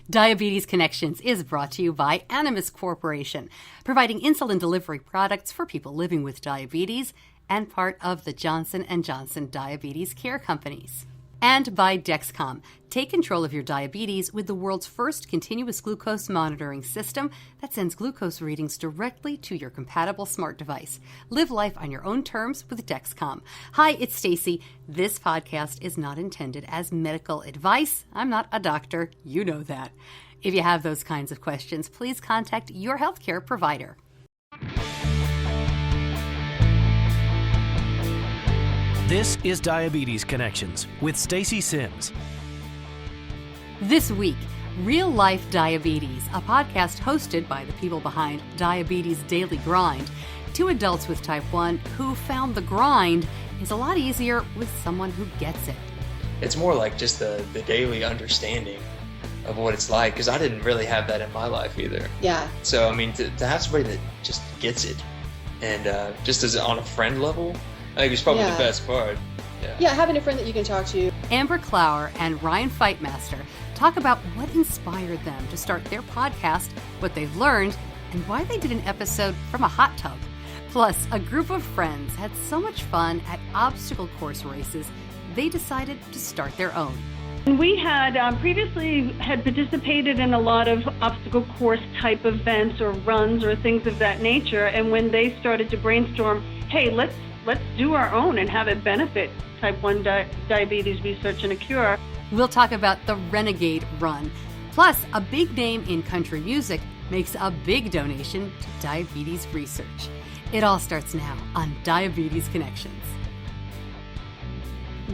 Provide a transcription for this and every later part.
Diabetes Connections is brought to you by Animas Corporation, providing insulin delivery products for people living with diabetes and part of the Johnson & Johnson Diabetes Care Companies. And by Dexcom. Take control of your diabetes with the world's first continuous glucose monitoring system that sends glucose readings directly to your compatible smart device. Live life on your own terms with Dexcom. Hi, it's Stacy. This podcast is not intended as medical advice. I'm not a doctor. You know that. If you have those kinds of questions, please contact your healthcare provider. This is Diabetes Connections with Stacy Sims. This week, Real Life Diabetes, a podcast hosted by the people behind Diabetes Daily Grind, two adults with type 1 who found the grind is a lot easier with someone who gets it. It's more like just the daily understanding of what it's like, because I didn't really have that in my life either. Yeah. So, I mean, to have somebody that just gets it and just as on a friend level, I think it's probably the best part. Yeah, having a friend that you can talk to. Amber Clour and Ryan Fightmaster talk about what inspired them to start their podcast, what they've learned, and why they did an episode from a hot tub. Plus, a group of friends had so much fun at obstacle course races, they decided to start their own. We had previously participated in a lot of obstacle course type events or runs or things of that nature, and when they started to brainstorm, hey, let's do our own and have it benefit type 1 diabetes research and a cure. We'll talk about the Renegade Run. Plus, a big name in country music makes a big donation to diabetes research. It all starts now on Diabetes Connections.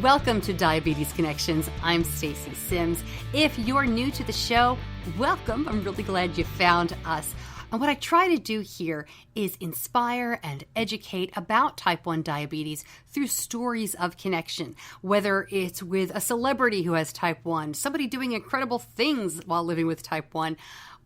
Welcome to Diabetes Connections. I'm Stacy Sims. If you're new to the show, welcome. I'm really glad you found us. And what I try to do here is inspire and educate about type 1 diabetes through stories of connection, whether it's with a celebrity who has type 1, somebody doing incredible things while living with type 1,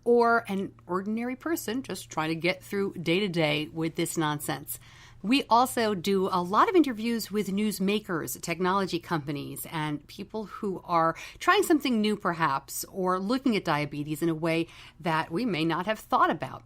or an ordinary person just trying to get through day to day with this nonsense. We also do a lot of interviews with newsmakers, technology companies, and people who are trying something new perhaps, or looking at diabetes in a way that we may not have thought about.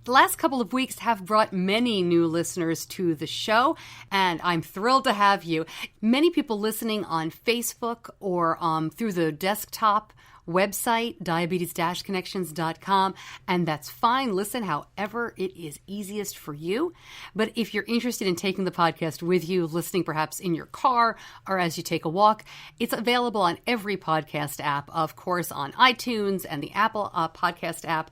The last couple of weeks have brought many new listeners to the show, and I'm thrilled to have you. Many people listening on Facebook or through the desktop website, diabetes-connections.com, and that's fine. Listen however it is easiest for you. But if you're interested in taking the podcast with you, listening perhaps in your car or as you take a walk, it's available on every podcast app, of course, on iTunes and the Apple podcast app,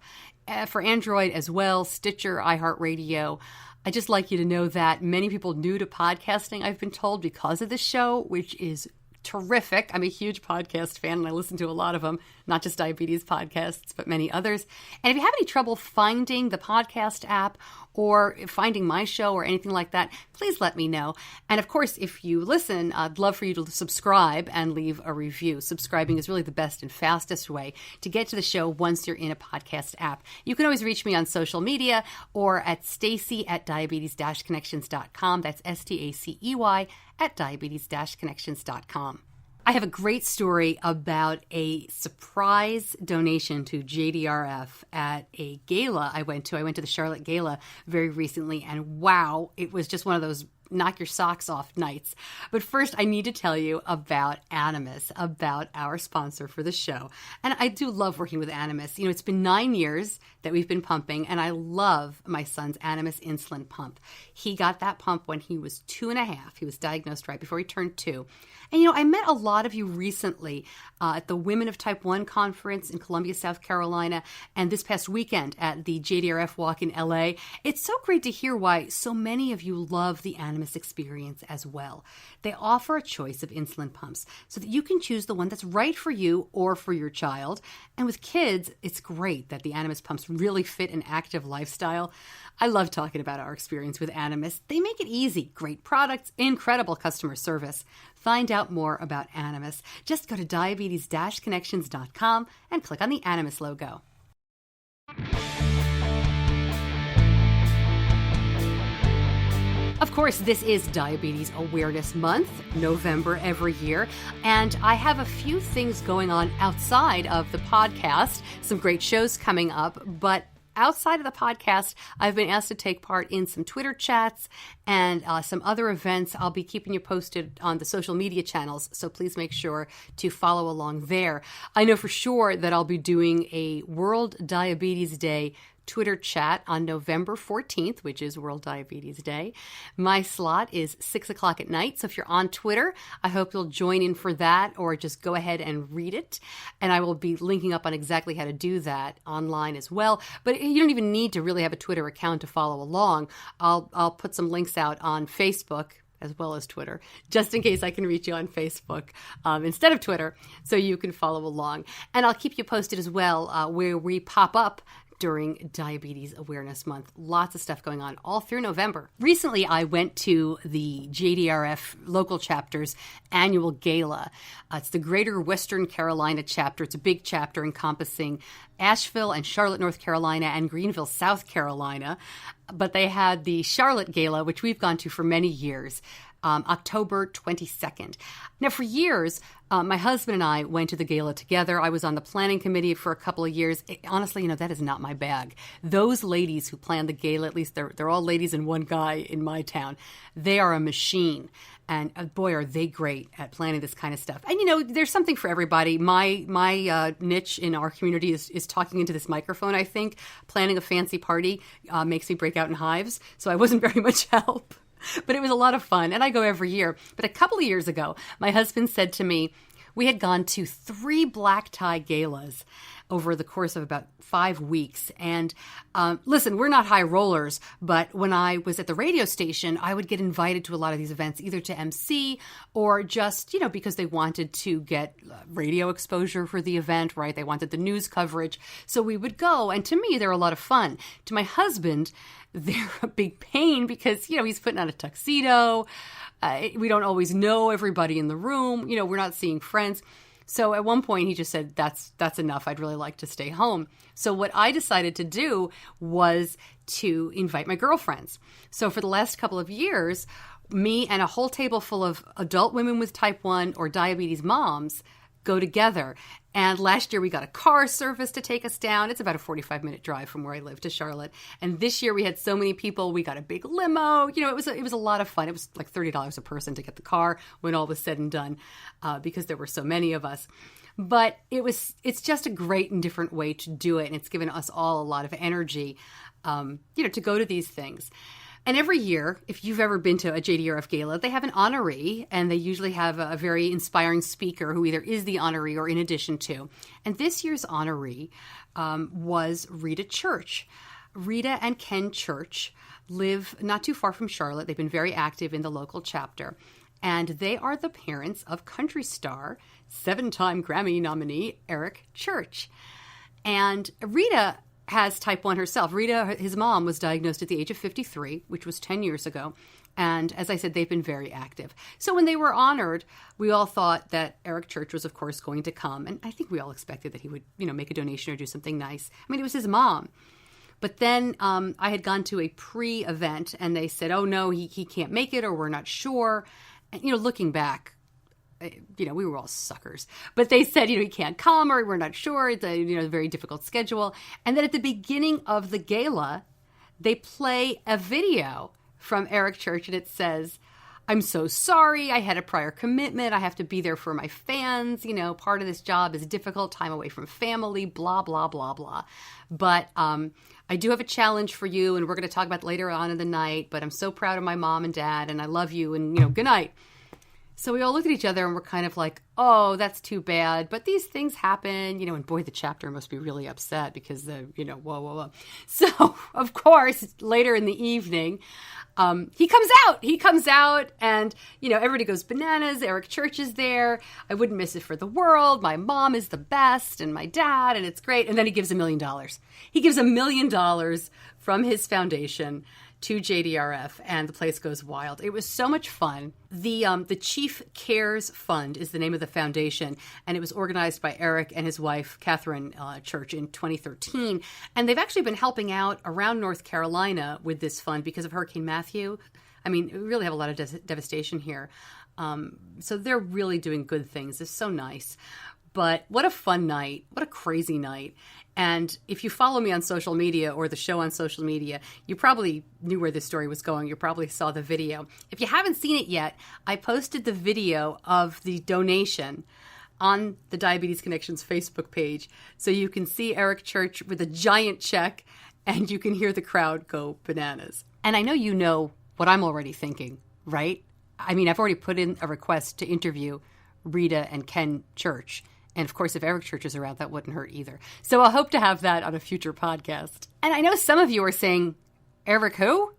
for Android as well, Stitcher, iHeartRadio. I just like you to know that many people new to podcasting, I've been told, because of this show, which is terrific. I'm a huge podcast fan and I listen to a lot of them, not just diabetes podcasts, but many others. And if you have any trouble finding the podcast app or finding my show or anything like that, please let me know. And of course, if you listen, I'd love for you to subscribe and leave a review. Subscribing is really the best and fastest way to get to the show once you're in a podcast app. You can always reach me on social media or at Stacy@diabetes-connections.com. That's Stacey @diabetes-connections.com. I have a great story about a surprise donation to JDRF at a gala I went to. I went to the Charlotte Gala very recently, and wow, it was just one of those knock your socks off nights. But first, I need to tell you about Animas, about our sponsor for the show. And I do love working with Animas. You know, it's been 9 years that we've been pumping, and I love my son's Animas insulin pump. He got that pump when he was 2.5. He was diagnosed right before he turned 2. And, you know, I met a lot of you recently at the Women of Type 1 conference in Columbia, South Carolina, and this past weekend at the JDRF walk in LA. It's so great to hear why so many of you love the Animas experience as well. They offer a choice of insulin pumps so that you can choose the one that's right for you or for your child. And with kids, it's great that the Animas pumps really fit an active lifestyle. I love talking about our experience with Animas. They make it easy. Great products, incredible customer service. Find out more about Animas. Just go to diabetes-connections.com and click on the Animas logo. Of course, this is Diabetes Awareness Month, November every year, and I have a few things going on outside of the podcast, some great shows coming up, but outside of the podcast, I've been asked to take part in some Twitter chats and some other events. I'll be keeping you posted on the social media channels, so please make sure to follow along there. I know for sure that I'll be doing a World Diabetes Day Twitter chat on November 14th, which is World Diabetes Day. My slot is 6 o'clock at night, so if you're on Twitter, I hope you'll join in for that or just go ahead and read it. And I will be linking up on exactly how to do that online as well. But you don't even need to really have a Twitter account to follow along. I'll put some links out on Facebook as well as Twitter, just in case I can reach you on Facebook instead of Twitter, so you can follow along. And I'll keep you posted as well where we pop up during Diabetes Awareness Month. Lots of stuff going on all through November. Recently, I went to the JDRF local chapter's annual gala. It's the Greater Western Carolina chapter. It's a big chapter encompassing Asheville and Charlotte, North Carolina, and Greenville, South Carolina. But they had the Charlotte Gala, which we've gone to for many years, October 22nd. Now, for years, my husband and I went to the gala together. I was on the planning committee for a couple of years. Honestly, that is not my bag. Those ladies who plan the gala, at least they're all ladies and one guy in my town, they are a machine. And boy, are they great at planning this kind of stuff. And, there's something for everybody. My niche in our community is talking into this microphone, I think. Planning a fancy party makes me break out in hives. So I wasn't very much help. But it was a lot of fun, and I go every year. But a couple of years ago, my husband said to me, we had gone to 3 black tie galas over the course of about 5 weeks. And listen, we're not high rollers, but when I was at the radio station, I would get invited to a lot of these events, either to MC or just, because they wanted to get radio exposure for the event, right? They wanted the news coverage. So we would go, and to me, they're a lot of fun. To my husband, they're a big pain because, he's putting on a tuxedo. We don't always know everybody in the room. We're not seeing friends. So at one point he just said, that's enough. I'd really like to stay home. So what I decided to do was to invite my girlfriends. So for the last couple of years, me and a whole table full of adult women with type 1 or diabetes moms go together. And last year we got a car service to take us down. It's about a 45-minute drive from where I live to Charlotte. And this year we had so many people. We got a big limo. It was a lot of fun. It was like $30 a person to get the car when all was said and done because there were so many of us. But it's just a great and different way to do it. And it's given us all a lot of energy, to go to these things. And every year, if you've ever been to a JDRF gala, they have an honoree, and they usually have a very inspiring speaker who either is the honoree or in addition to. And this year's honoree was Rita Church. Rita and Ken Church live not too far from Charlotte. They've been very active in the local chapter. And they are the parents of country star, 7-time Grammy nominee Eric Church. And Rita has type 1 herself. Rita, his mom, was diagnosed at the age of 53, which was 10 years ago. And as I said, they've been very active. So when they were honored, we all thought that Eric Church was, of course, going to come. And I think we all expected that he would, make a donation or do something nice. I mean, it was his mom. But then I had gone to a pre-event, and they said, oh, no, he can't make it, or we're not sure. And, looking back, we were all suckers. But they said, he can't come, or we're not sure. It's a very difficult schedule. And then at the beginning of the gala, they play a video from Eric Church, and it says, I'm so sorry. I had a prior commitment. I have to be there for my fans. Part of this job is difficult, time away from family, blah, blah, blah, blah. But I do have a challenge for you, and we're going to talk about it later on in the night. But I'm so proud of my mom and dad, and I love you, and, good night. So we all looked at each other and we're kind of like, oh, that's too bad. But these things happen, and boy, the chapter must be really upset because whoa. So, of course, later in the evening, he comes out and, everybody goes bananas. Eric Church is there. I wouldn't miss it for the world. My mom is the best and my dad, and it's great. And then he gives $1 million. He gives $1 million from his foundation to JDRF, and the place goes wild. It was so much fun. The Chief Cares Fund is the name of the foundation, and it was organized by Eric and his wife, Catherine Church, in 2013. And they've actually been helping out around North Carolina with this fund because of Hurricane Matthew I mean, we really have a lot of devastation here. So they're really doing good things. It's so nice. But what a fun night. What a crazy night. And if you follow me on social media or the show on social media, you probably knew where this story was going. You probably saw the video. If you haven't seen it yet, I posted the video of the donation on the Diabetes Connections Facebook page. So you can see Eric Church with a giant check and you can hear the crowd go bananas. And I know you know what I'm already thinking, right? I mean, I've already put in a request to interview Rita and Ken Church. And of course, if Eric Church is around, that wouldn't hurt either. So I hope to have that on a future podcast. And I know some of you are saying, Eric who?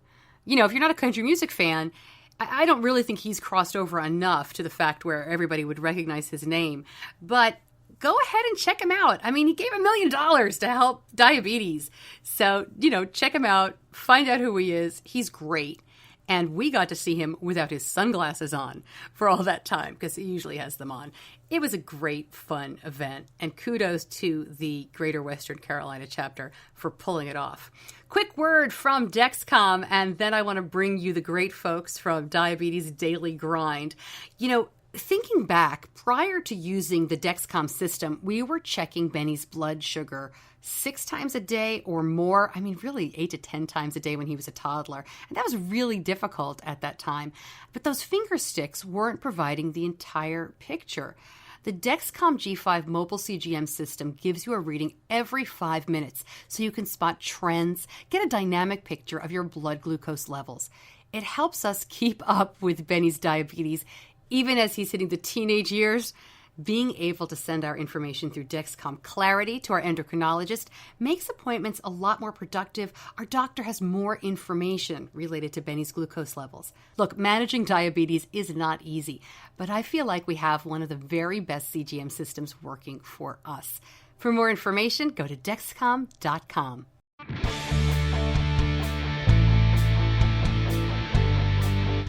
You know, if you're not a country music fan, I don't really think he's crossed over enough to the fact where everybody would recognize his name. But go ahead and check him out. I mean, he gave $1 million to help diabetes. So, you know, check him out. Find out who he is. He's great. And we got to see him without his sunglasses on for all that time because he usually has them on. It was a great, fun event. And kudos to the Greater Western Carolina chapter for pulling it off. Quick word from Dexcom, and then I want to bring you the great folks from Diabetes Daily Grind. You know, thinking back, prior to using the Dexcom system, we were checking Benny's blood sugar 6 times a day or more. I mean, really 8 to 10 times a day when he was a toddler. And that was really difficult at that time. But those finger sticks weren't providing the entire picture. The Dexcom G5 mobile CGM system gives you a reading every 5 minutes so you can spot trends, get a dynamic picture of your blood glucose levels. It helps us keep up with Benny's diabetes, even as he's hitting the teenage years. Being able to send our information through Dexcom Clarity to our endocrinologist makes appointments a lot more productive. Our doctor has more information related to Benny's glucose levels. Look, managing diabetes is not easy, but I feel like we have one of the very best CGM systems working for us. For more information, go to Dexcom.com.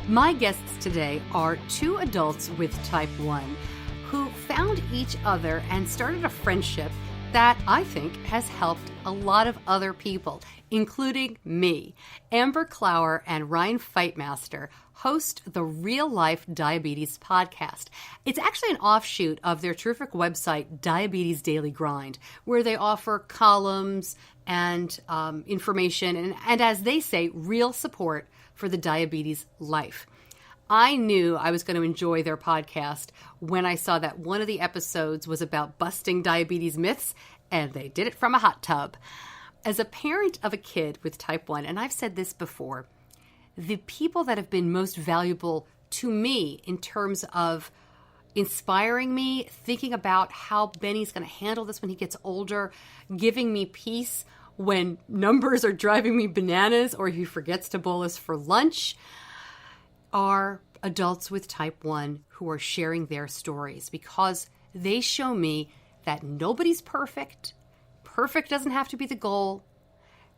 My guests today are 2 adults with type 1 who found each other and started a friendship that I think has helped a lot of other people, including me. Amber Clour and Ryan Fightmaster host the Real Life Diabetes podcast. It's actually an offshoot of their terrific website, Diabetes Daily Grind, where they offer columns and information and, as they say, real support for the diabetes life. I knew I was going to enjoy their podcast when I saw that one of the episodes was about busting diabetes myths, and they did it from a hot tub. As a parent of a kid with type 1, and I've said this before, the people that have been most valuable to me in terms of inspiring me, thinking about how Benny's going to handle this when he gets older, giving me peace when numbers are driving me bananas or he forgets to bolus for lunch, are adults with type 1 who are sharing their stories, because they show me that nobody's perfect. Perfect doesn't have to be the goal,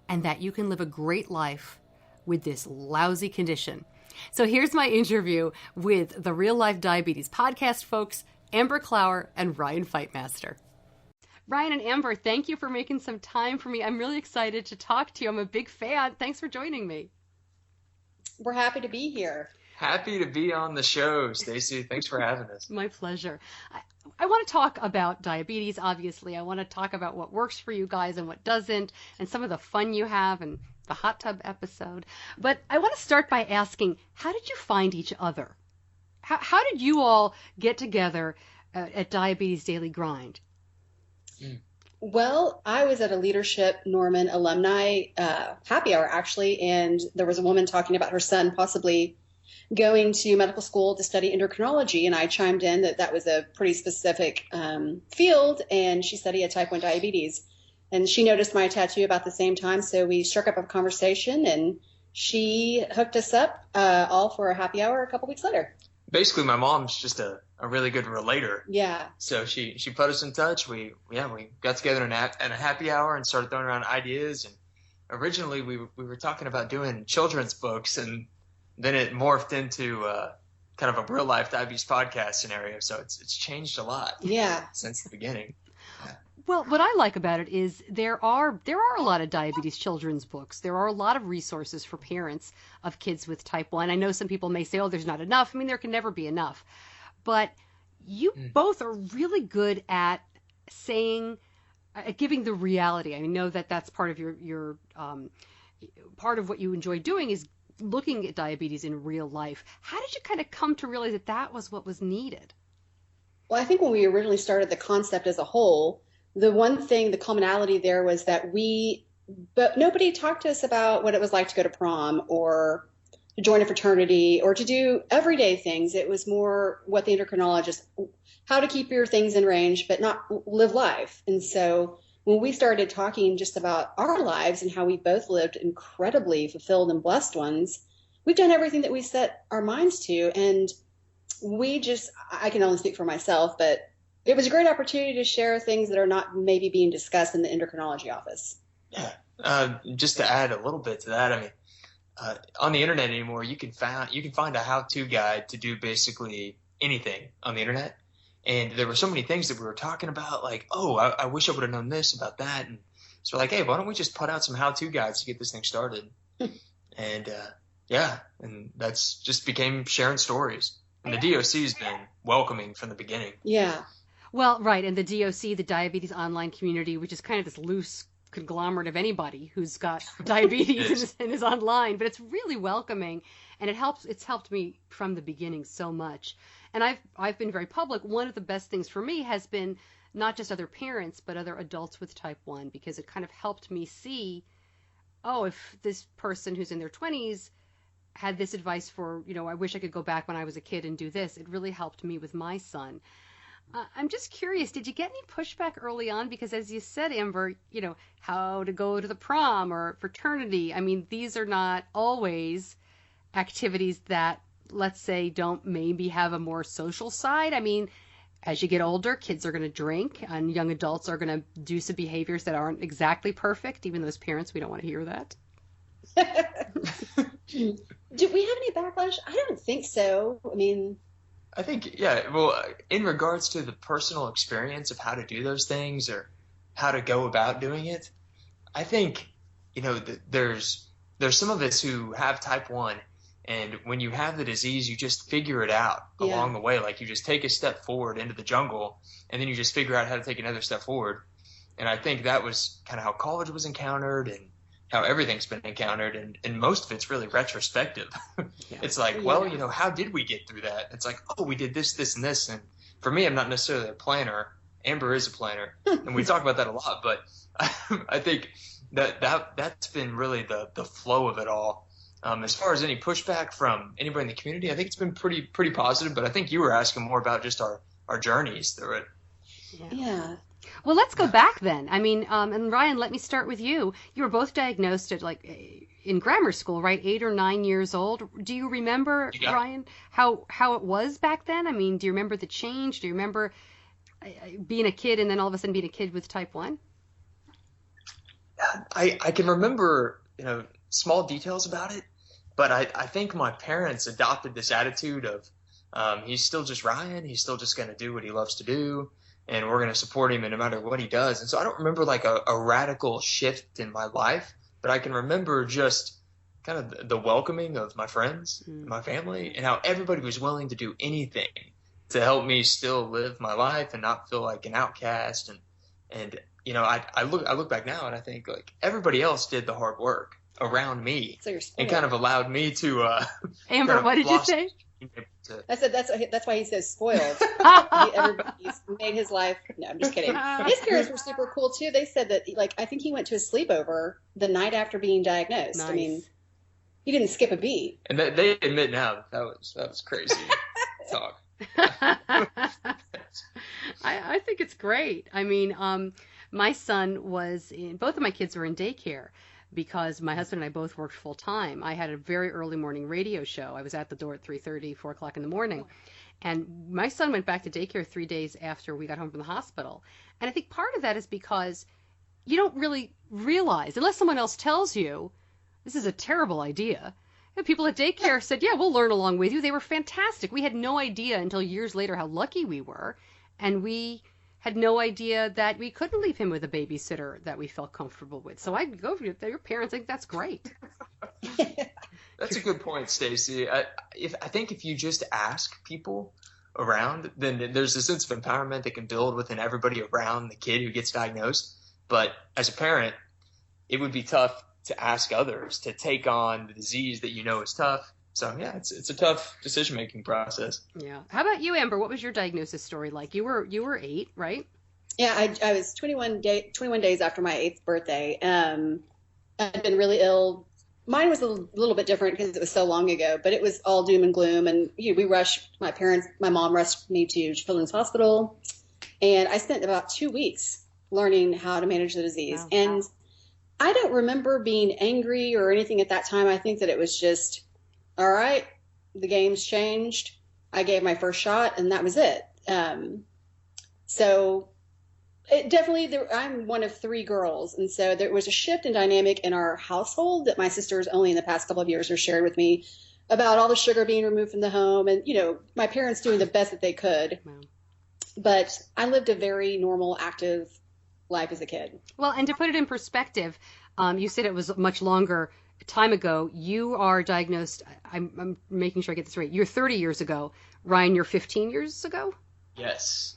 and that you can live a great life with this lousy condition. So here's my interview with the Real Life Diabetes podcast folks, Amber Clour and Ryan Fightmaster. Ryan and Amber, thank you for making some time for me. I'm really excited to talk to you. I'm a big fan. Thanks for joining me. We're happy to be here. Happy to be on the show, Stacey. Thanks for having us. My pleasure. I want to talk about diabetes, obviously. I want to talk about what works for you guys and what doesn't, and some of the fun you have and the hot tub episode. But I want to start by asking, how did you find each other? How did you all get together at Diabetes Daily Grind? Well, I was at a Leadership Norman alumni happy hour, actually, and there was a woman talking about her son possibly going to medical school to study endocrinology, and I chimed in that that was a pretty specific field, and she said he had type 1 diabetes. And she noticed my tattoo about the same time, so we struck up a conversation, and she hooked us up all for a happy hour a couple weeks later. Basically, my mom's just a really good relator. Yeah. So she put us in touch. We got together in a happy hour and started throwing around ideas. And originally we were talking about doing children's books, and then it morphed into kind of a real life diabetes podcast scenario. So it's changed a lot. Yeah. Since the beginning. Yeah. Well, what I like about it is there are a lot of diabetes children's books. There are a lot of resources for parents of kids with type 1. I know some people may say, oh, there's not enough. I mean, there can never be enough. But you both are really good at saying, giving the reality. I know that that's part of your part of what you enjoy doing is looking at diabetes in real life. How did you kind of come to realize that that was what was needed? Well, I think when we originally started the concept as a whole, the one thing, the commonality there was that but nobody talked to us about what it was like to go to prom or to join a fraternity or to do everyday things. It was more what the endocrinologist, how to keep your things in range, but not live life. And so when we started talking just about our lives and how we both lived incredibly fulfilled and blessed ones, we've done everything that we set our minds to. And I can only speak for myself, but it was a great opportunity to share things that are not maybe being discussed in the endocrinology office. Yeah. Just to add a little bit to that, I mean, on the internet anymore, you can find a how-to guide to do basically anything on the internet. And there were so many things that we were talking about, like, oh, I wish I would have known this about that. And so we're like, hey, why don't we just put out some how-to guides to get this thing started? And and that's just became sharing stories. And the DOC's been welcoming from the beginning. Yeah. Well, right. And the DOC, the Diabetes Online Community, which is kind of this loose conglomerate of anybody who's got diabetes and is online, but it's really welcoming, and it's helped me from the beginning so much. And I've been very public. One of the best things for me has been not just other parents, but other adults with type 1, because it kind of helped me see, oh, if this person who's in their 20s had this advice for, I wish I could go back when I was a kid and do this. It really helped me with my son. I'm just curious, did you get any pushback early on? Because as you said, Amber, how to go to the prom or fraternity. I mean, these are not always activities that, let's say, don't maybe have a more social side. I mean, as you get older, kids are going to drink and young adults are going to do some behaviors that aren't exactly perfect. Even those parents, we don't want to hear that. Do we have any backlash? I don't think so. I mean, I think, yeah, well, in regards to the personal experience of how to do those things or how to go about doing it, I think, there's some of us who have type 1, and when you have the disease, you just figure it out along the way. Like, you just take a step forward into the jungle, and then you just figure out how to take another step forward. And I think that was kind of how college was encountered and how everything's been encountered, and most of it's really retrospective. It's like, well, how did we get through that? It's like, oh, we did this, this, and this. And for me, I'm not necessarily a planner. Amber is a planner, and we talk about that a lot. But I think that's been really the flow of it all. As far as any pushback from anybody in the community, I think it's been pretty positive. But I think you were asking more about just our journeys through it. Yeah. Well, let's go back then. I mean, and Ryan, let me start with you. You were both diagnosed at in grammar school, right? 8 or 9 years old. Do you remember, Ryan, how it was back then? I mean, do you remember the change? Do you remember being a kid and then all of a sudden being a kid with type 1? I can remember, small details about it, but I think my parents adopted this attitude of he's still just Ryan. He's still just going to do what he loves to do. And we're going to support him no matter what he does. And so I don't remember like a radical shift in my life, but I can remember just kind of the welcoming of my friends, my family, and how everybody was willing to do anything to help me still live my life and not feel like an outcast. And I look back now and I think like everybody else did the hard work around me and kind of allowed me to Amber, what did you say? I said that's why he's so spoiled. Everybody's made his life. No, I'm just kidding. His parents were super cool too. They said that I think he went to a sleepover the night after being diagnosed. Nice. I mean, he didn't skip a beat. And they admit now that was crazy talk. I think it's great. I mean, my son both of my kids were in daycare. Because my husband and I both worked full time. I had a very early morning radio show. I was at the door at 3:30, 4 o'clock in the morning. And my son went back to daycare 3 days after we got home from the hospital. And I think part of that is because you don't really realize, unless someone else tells you, this is a terrible idea. And people at daycare said, yeah, we'll learn along with you. They were fantastic. We had no idea until years later how lucky we were. And we had no idea that we couldn't leave him with a babysitter that we felt comfortable with. So I'd go for your parents. I think that's great. That's a good point, Stacy. I think if you just ask people around, then there's a sense of empowerment that can build within everybody around the kid who gets diagnosed. But as a parent, it would be tough to ask others to take on the disease that you know is tough. So yeah, it's a tough decision-making process. Yeah. How about you, Amber? What was your diagnosis story like? You were 8, right? Yeah, I was 21 days after my 8th birthday. I'd been really ill. Mine was a little bit different because it was so long ago, but it was all doom and gloom. And my mom rushed me to Children's Hospital, and I spent about 2 weeks learning how to manage the disease. Wow. And I don't remember being angry or anything at that time. I think that it was just, all right, the game's changed. I gave my first shot, and that was it. So it definitely, I'm one of 3 girls, and so there was a shift in dynamic in our household that my sisters only in the past couple of years have shared with me about all the sugar being removed from the home, and my parents doing the best that they could. Wow. But I lived a very normal, active life as a kid. Well, and to put it in perspective, you said it was much longer time ago. You are diagnosed, I'm making sure I get this right, you're 30 years ago. Ryan, you're 15 years ago? Yes.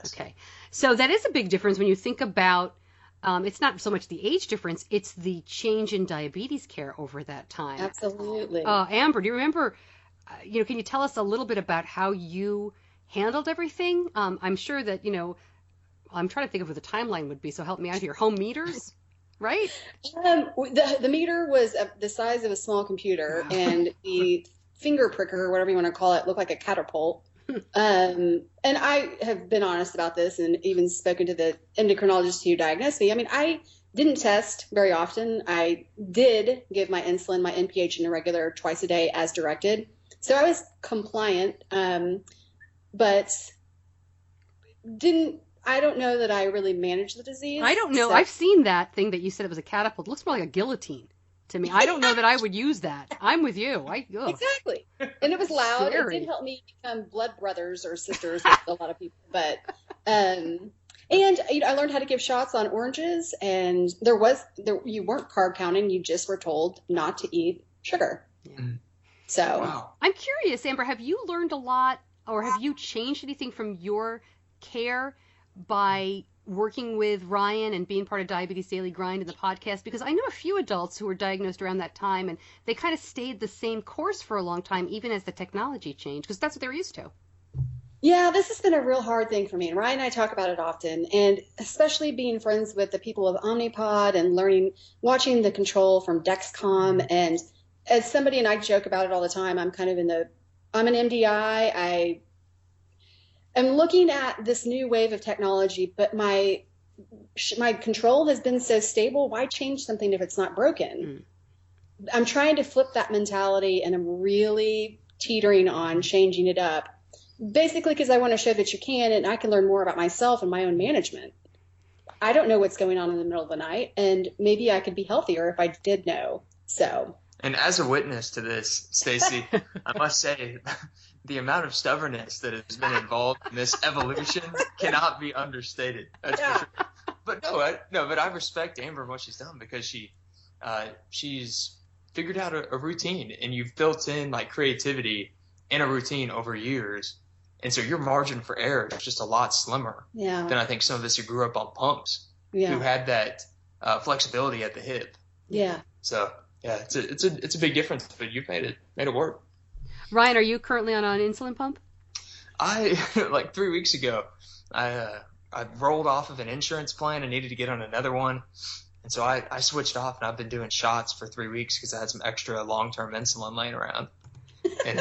Okay. So that is a big difference when you think about, it's not so much the age difference, it's the change in diabetes care over that time. Absolutely. Amber, do you remember, can you tell us a little bit about how you handled everything? I'm sure that, I'm trying to think of what the timeline would be, so help me out here. Home meters, right? The meter was the size of a small computer, and the finger pricker, or whatever you want to call it, looked like a catapult. And I have been honest about this and even spoken to the endocrinologist who diagnosed me. I mean, I didn't test very often. I did give my insulin, my NPH, and irregular twice a day as directed. So I was compliant, but I don't know that I really managed the disease. I don't know. So. I've seen that thing that you said it was a catapult. It looks more like a guillotine to me. I don't know that I would use that. I'm with you. Exactly. And it was loud. Scary. It did help me become blood brothers or sisters with a lot of people. But, and I learned how to give shots on oranges, and you weren't carb counting. You just were told not to eat sugar. Yeah. So Wow. I'm curious, Amber, have you learned a lot, or have you changed anything from your care by working with Ryan and being part of Diabetes Daily Grind and the podcast? Because I know a few adults who were diagnosed around that time, and they kind of stayed the same course for a long time, even as the technology changed, because that's what they're used to. yeah, this has been a real hard thing for me. And Ryan and I talk about it often, and especially being friends with the people of Omnipod and watching the control from Dexcom. And as somebody, and I joke about it all the time, I'm an MDI. I'm looking at this new wave of technology, but my control has been so stable. Why change something if it's not broken? I'm trying to flip that mentality, and I'm really teetering on changing it up, basically because I want to show that you can, and I can learn more about myself and my own management. I don't know what's going on in the middle of the night, and maybe I could be healthier if I did know. So. And as a witness to this, Stacy, I must say the amount of stubbornness that has been involved in this evolution cannot be understated. That's for sure. But but I respect Amber and what she's done, because she's figured out a routine, and you've built in like creativity in a routine over years. And so your margin for error is just a lot slimmer than I think some of us who grew up on pumps who had that flexibility at the hip. Yeah. So yeah, it's a big difference, but you've made it work. Ryan, are you currently on an insulin pump? I like 3 weeks ago, I rolled off of an insurance plan and needed to get on another one, and so I switched off, and I've been doing shots for 3 weeks because I had some extra long-term insulin laying around, and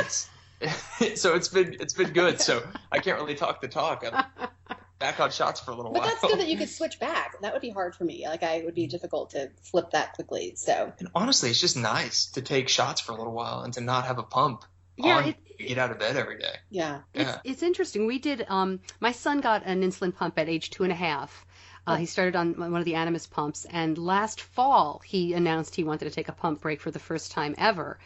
it's been good. So I can't really talk the talk. I'm back on shots for a little while. But that's good that you could switch back. That would be hard for me. Like, it would be difficult to flip that quickly. So. And honestly, it's just nice to take shots for a little while and to not have a pump. Get out of bed every day. Yeah. It's interesting. We did, my son got an insulin pump at age 2.5. He started on one of the Animas pumps, and last fall he announced he wanted to take a pump break for the first time ever.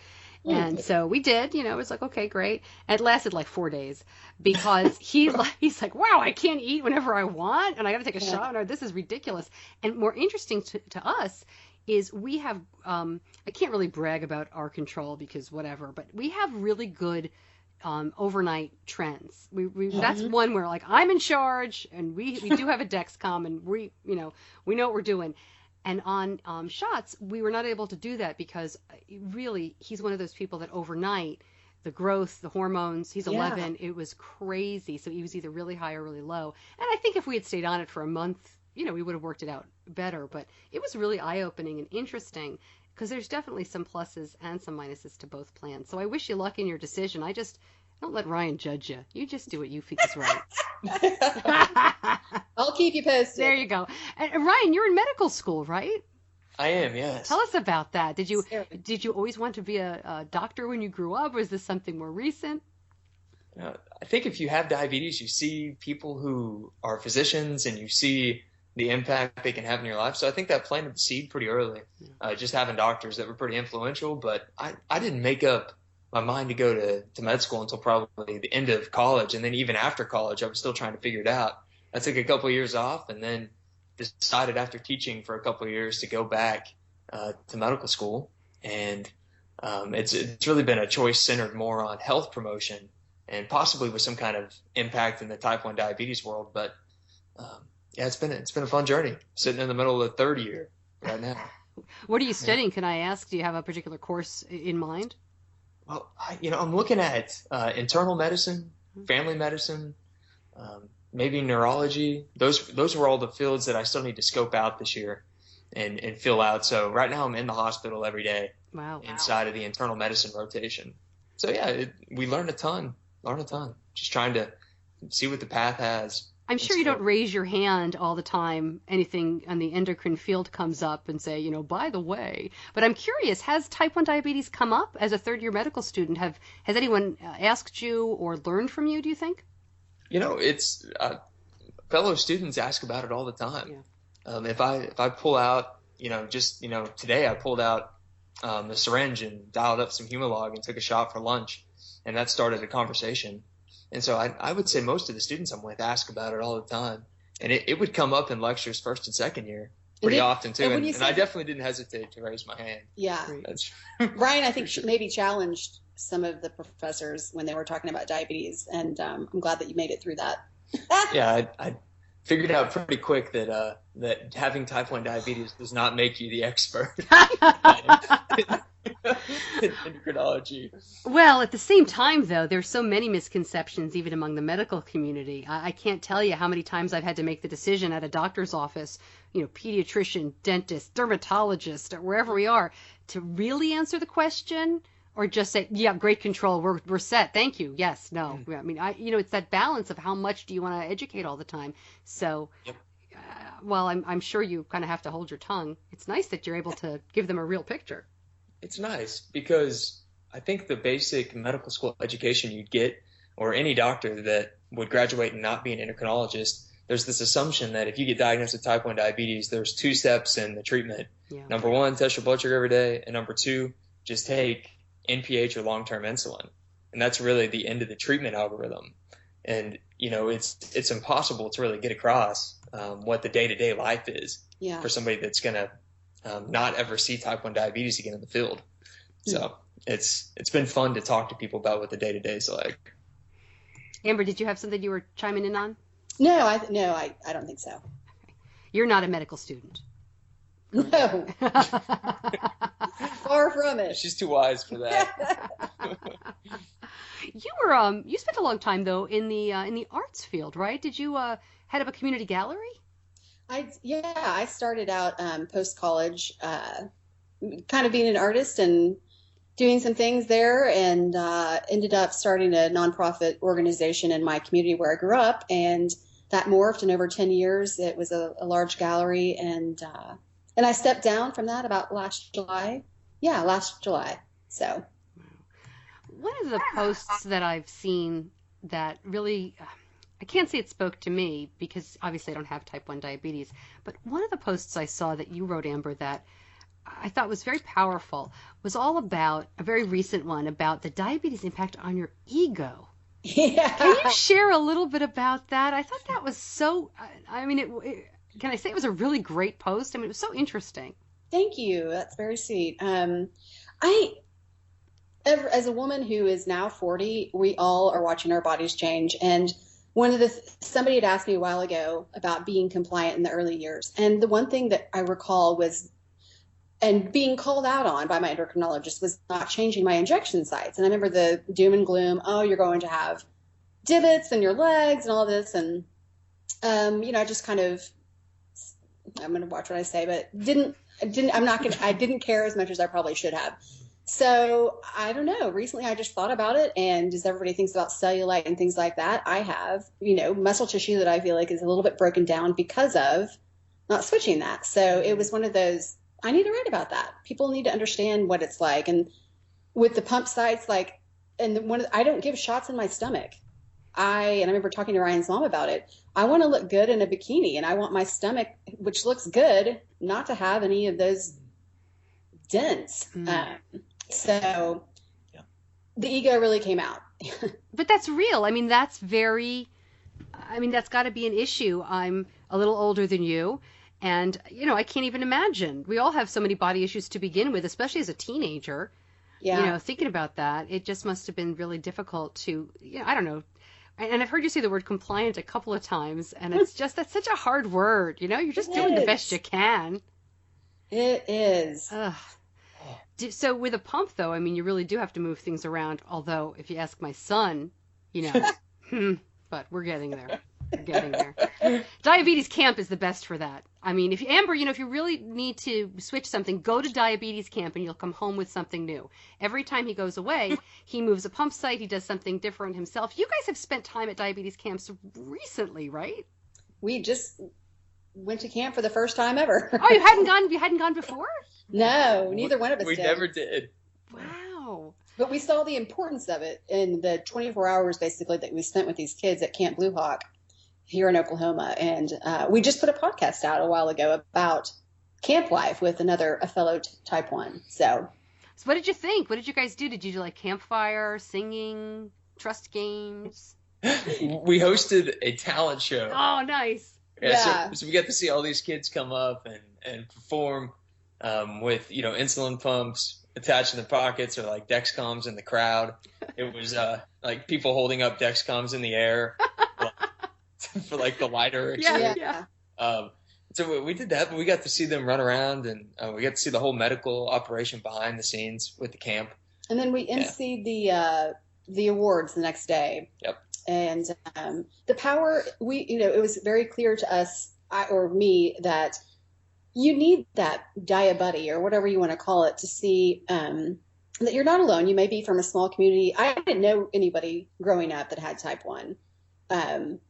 And so we did, it was like, okay, great. And it lasted like 4 days because he's like, wow, I can't eat whenever I want and I got to take a shot. Or this is ridiculous. And more interesting to us is we have, I can't really brag about our control because whatever, but we have really good overnight trends. That's one where like I'm in charge and we do have a Dexcom and we know what we're doing. And on shots, we were not able to do that because really he's one of those people that overnight, the growth, the hormones, he's 11, it was crazy. So he was either really high or really low. And I think if we had stayed on it for a month, we would have worked it out better. But it was really eye-opening and interesting because there's definitely some pluses and some minuses to both plans. So I wish you luck in your decision. Don't let Ryan judge you. You just do what you think is right. I'll keep you posted. There you go. And Ryan, you're in medical school, right? I am, yes. Tell us about that. Did you always want to be a doctor when you grew up, or is this something more recent? I think if you have diabetes, you see people who are physicians and you see the impact they can have in your life. So I think that planted the seed pretty early, just having doctors that were pretty influential. But I didn't make up my mind to go to med school until probably the end of college. And then even after college, I was still trying to figure it out. I took a couple of years off and then decided after teaching for a couple of years to go back to medical school. And it's really been a choice centered more on health promotion and possibly with some kind of impact in the type 1 diabetes world. But it's been a fun journey, sitting in the middle of the third year right now. What are you studying? Can I ask? Do you have a particular course in mind? Well, I'm looking at internal medicine, family medicine, maybe neurology. Those were all the fields that I still need to scope out this year and fill out. So right now I'm in the hospital every day. Wow. Inside of the internal medicine rotation. So we learn a ton, just trying to see what the path has. I'm sure you don't raise your hand all the time. Anything on the endocrine field comes up and say, by the way. But I'm curious, has type 1 diabetes come up as a third-year medical student? Has anyone asked you or learned from you, do you think? It's fellow students ask about it all the time. Yeah. If I pull out, today I pulled out the syringe and dialed up some Humalog and took a shot for lunch, and that started a conversation. And so I would say most of the students I'm with ask about it all the time. And it would come up in lectures first and second year pretty often too. And I definitely didn't hesitate to raise my hand. Yeah. Ryan, I think, maybe challenged some of the professors when they were talking about diabetes. And I'm glad that you made it through that. Yeah, I figured out pretty quick that having type 1 diabetes does not make you the expert in endocrinology. Well, at the same time, though, there's so many misconceptions even among the medical community. I can't tell you how many times I've had to make the decision at a doctor's office, pediatrician, dentist, dermatologist, or wherever we are, to really answer the question or just say, yeah, great control, we're set, thank you, yes, no. I mean, it's that balance of how much do you want to educate all the time. So, while I'm sure you kind of have to hold your tongue, it's nice that you're able to give them a real picture. It's nice because I think the basic medical school education you'd get, or any doctor that would graduate and not be an endocrinologist, there's this assumption that if you get diagnosed with type 1 diabetes, there's 2 steps in the treatment. Yeah. Number 1, test your blood sugar every day. And number 2, just take NPH or long-term insulin. And that's really the end of the treatment algorithm. And, it's impossible to really get across what the day-to-day life is for somebody that's going to not ever see type 1 diabetes again in the field. So it's been fun to talk to people about what the day-to-day is like. Amber, did you have something you were chiming in on? No, I don't think so. You're not a medical student. No. Far from it. She's too wise for that. You spent a long time though in the arts field, right? Did you head up a community gallery? I started out post-college kind of being an artist and doing some things there, and ended up starting a nonprofit organization in my community where I grew up, and that morphed, and over 10 years it was a large gallery, and I stepped down from that about last July. Yeah, last July. So one of the posts that I've seen that really, I can't say it spoke to me because obviously I don't have type 1 diabetes, but one of the posts I saw that you wrote, Amber, that I thought was very powerful was all about a very recent one about the diabetes impact on your ego. Yeah. Can you share a little bit about that? I thought that was so, can I say it was a really great post? I mean, it was so interesting. Thank you. That's very sweet. As a woman who is now 40, we all are watching our bodies change. And somebody had asked me a while ago about being compliant in the early years. And the one thing that I recall was, and being called out on by my endocrinologist, was not changing my injection sites. And I remember the doom and gloom, oh, you're going to have divots in your legs and all this. And, I just kind of, I'm going to watch what I say, but I didn't care as much as I probably should have. So I don't know. Recently, I just thought about it. And as everybody thinks about cellulite and things like that, I have, muscle tissue that I feel like is a little bit broken down because of not switching that. So it was one of those, I need to write about that. People need to understand what it's like. And with the pump sites, I don't give shots in my stomach. I remember talking to Ryan's mom about it. I want to look good in a bikini, and I want my stomach, which looks good, not to have any of those dents. So the ego really came out. But that's real. I mean, that's got to be an issue. I'm a little older than you, and, I can't even imagine. We all have so many body issues to begin with, especially as a teenager. Yeah. Thinking about that, it just must have been really difficult to, I don't know. And I've heard you say the word compliant a couple of times, and that's such a hard word. You're just doing the best you can. It is. Ugh. So with a pump, though, I mean, you really do have to move things around. Although, if you ask my son, but we're getting there. We're getting there. Diabetes camp is the best for that. I mean, if you really need to switch something, go to diabetes camp and you'll come home with something new. Every time he goes away, he moves a pump site. He does something different himself. You guys have spent time at diabetes camps recently, right? We just went to camp for the first time ever. Oh, you hadn't gone before? No, neither one of us did. We never did. Wow. But we saw the importance of it in the 24 hours basically that we spent with these kids at Camp Blue Hawk here in Oklahoma. And we just put a podcast out a while ago about camp life with a fellow type 1. So what did you think? What did you guys do? Did you do like campfire, singing, trust games? We hosted a talent show. Oh, nice. Yeah. So we got to see all these kids come up and perform with, insulin pumps attached in the pockets or like Dexcoms in the crowd. It was like people holding up Dexcoms in the air for like the lighter experience. Yeah. So we did that, but we got to see them run around, and we got to see the whole medical operation behind the scenes with the camp. And then we emceed the awards the next day. Yep. And the power, it was very clear to us, or me, that you need that buddy or whatever you want to call it to see that you're not alone. You may be from a small community. I didn't know anybody growing up that had type 1.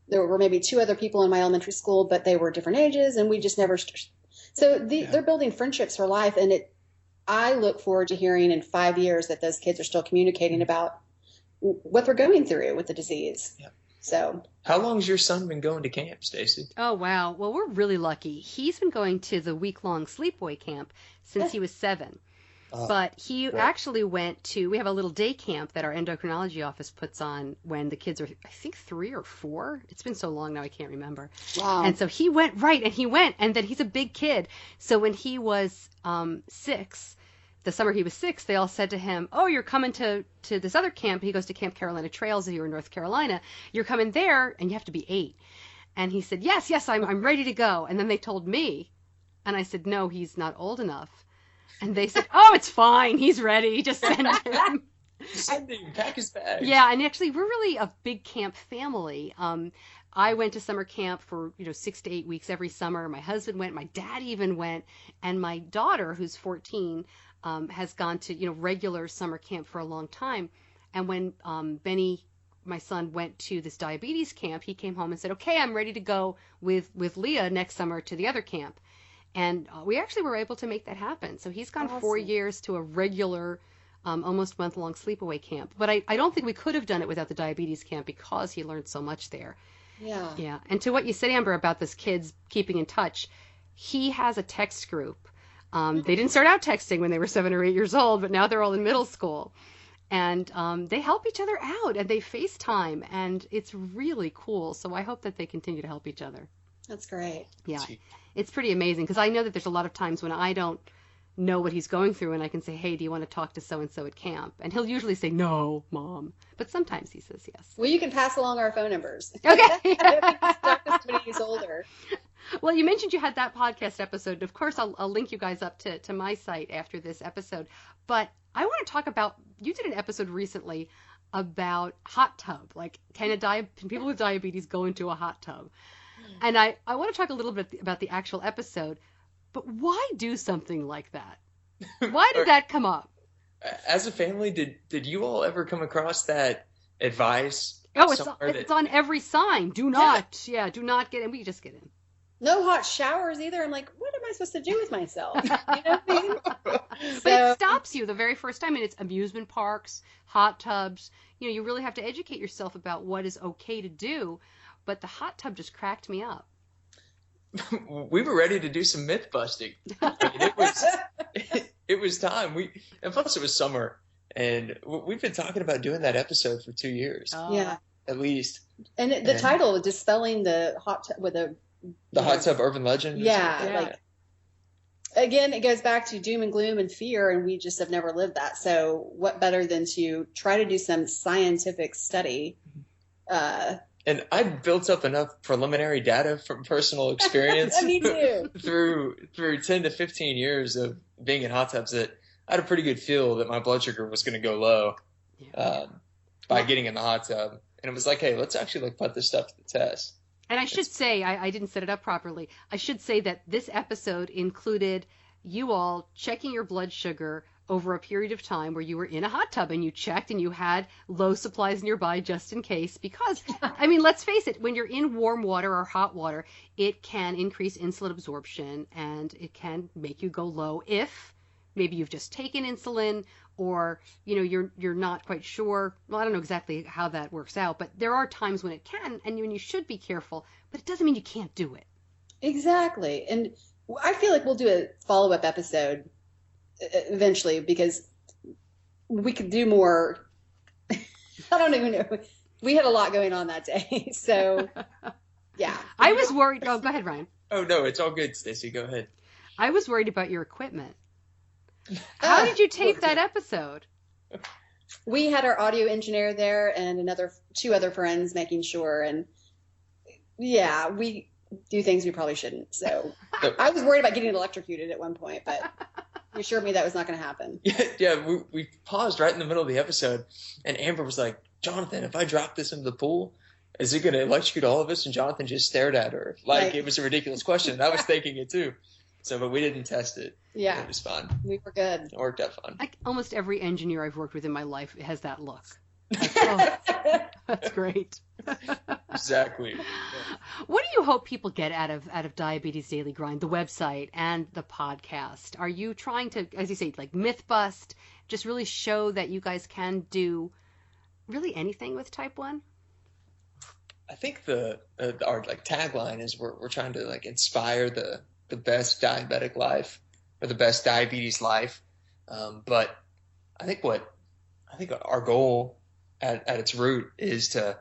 There were maybe 2 other people in my elementary school, but they were different ages, and we just never. So they're building friendships for life, and I look forward to hearing in 5 years that those kids are still communicating about what they're going through with the disease. Yeah. So how long has your son been going to camp, Stacy? Oh, wow. Well, we're really lucky. He's been going to the week-long sleepaway camp since he was 7. But he actually went to, we have a little day camp that our endocrinology office puts on when the kids are, I think, 3 or 4. It's been so long now, I can't remember. Wow. And so he went, and then he's a big kid. So when he was 6, the summer he was 6, they all said to him, oh, you're coming to this other camp. He goes to Camp Carolina Trails here in North Carolina. You're coming there, and you have to be 8. And he said, yes, I'm ready to go. And then they told me, and I said, no, he's not old enough. And they said, oh, it's fine. He's ready. Just send him. Send him. Pack his bags. Yeah, and actually, we're really a big camp family. I went to summer camp for 6 to 8 weeks every summer. My husband went. My dad even went. And my daughter, who's 14, has gone to regular summer camp for a long time. And when Benny, my son, went to this diabetes camp, he came home and said, okay, I'm ready to go with Leah next summer to the other camp. And we actually were able to make that happen. So he's gone Awesome. 4 years to a regular, almost month-long sleepaway camp. But I don't think we could have done it without the diabetes camp because he learned so much there. Yeah. Yeah. And to what you said, Amber, about this kids keeping in touch, he has a text group They didn't start out texting when they were 7 or 8 years old, but now they're all in middle school. And they help each other out, and they FaceTime, and it's really cool. So I hope that they continue to help each other. That's great. Yeah, it's pretty amazing, because I know that there's a lot of times when I don't know what he's going through, and I can say, hey, do you want to talk to so-and-so at camp? And he'll usually say, no, Mom. But sometimes he says yes. Well, you can pass along our phone numbers. Okay. When he's older. Well, you mentioned you had that podcast episode. Of course, I'll link you guys up to my site after this episode. But I want to talk about, you did an episode recently about hot tub. Like, can people with diabetes go into a hot tub? And I want to talk a little bit about the actual episode. But why do something like that? Why did that come up? As a family, did you all ever come across that advice? Oh, it's on every sign. Do not get in. We just get in. No hot showers either. I'm like, what am I supposed to do with myself? You know what I mean? But it stops you the very first time, and it's amusement parks, hot tubs. You know, you really have to educate yourself about what is okay to do. But the hot tub just cracked me up. We were ready to do some myth busting. I mean, it was time. And plus it was summer, and we've been talking about doing that episode for 2 years. Yeah, at least. And the title, dispelling the hot tub with the hot tub urban legend. Yeah, like again, it goes back to doom and gloom and fear, and we just have never lived that. So what better than to try to do some scientific study? And I built up enough preliminary data from personal experience Me too. through 10 to 15 years of being in hot tubs that I had a pretty good feel that my blood sugar was going to go low by getting in the hot tub. And it was like, hey, let's actually put this stuff to the test. And I should say, I didn't set it up properly. I should say that this episode included you all checking your blood sugar over a period of time where you were in a hot tub and you checked and you had low supplies nearby just in case. Because, I mean, let's face it, when you're in warm water or hot water, it can increase insulin absorption and it can make you go low if maybe you've just taken insulin or, you know, you're not quite sure. Well, I don't know exactly how that works out, but there are times when it can and when you should be careful, but it doesn't mean you can't do it. Exactly. And I feel like we'll do a follow-up episode eventually, because we could do more. I don't even know. We had a lot going on that day. So, yeah. I was worried. Oh, go ahead, Ryan. Oh, no, it's all good, Stacey. Go ahead. I was worried about your equipment. How did you tape that episode? We had our audio engineer there and two other friends making sure. And, yeah, we do things we probably shouldn't. So I was worried about getting electrocuted at one point, but you assured me that was not going to happen. Yeah, we paused right in the middle of the episode, and Amber was like, Jonathan, if I drop this into the pool, is it going to electrocute all of us? And Jonathan just stared at her, gave us a ridiculous question. And I was thinking it too. So, but we didn't test it. Yeah. It was fun. We were good. It worked out fun. Like almost every engineer I've worked with in my life has that look. Like, oh, that's great. Exactly. What do you hope people get out of Diabetes Daily Grind, the website and the podcast? Are you trying to, as you say, myth bust, just really show that you guys can do really anything with type 1? I think our tagline is we're trying to inspire the best diabetic life or the best diabetes life. But I think our goal at its root is to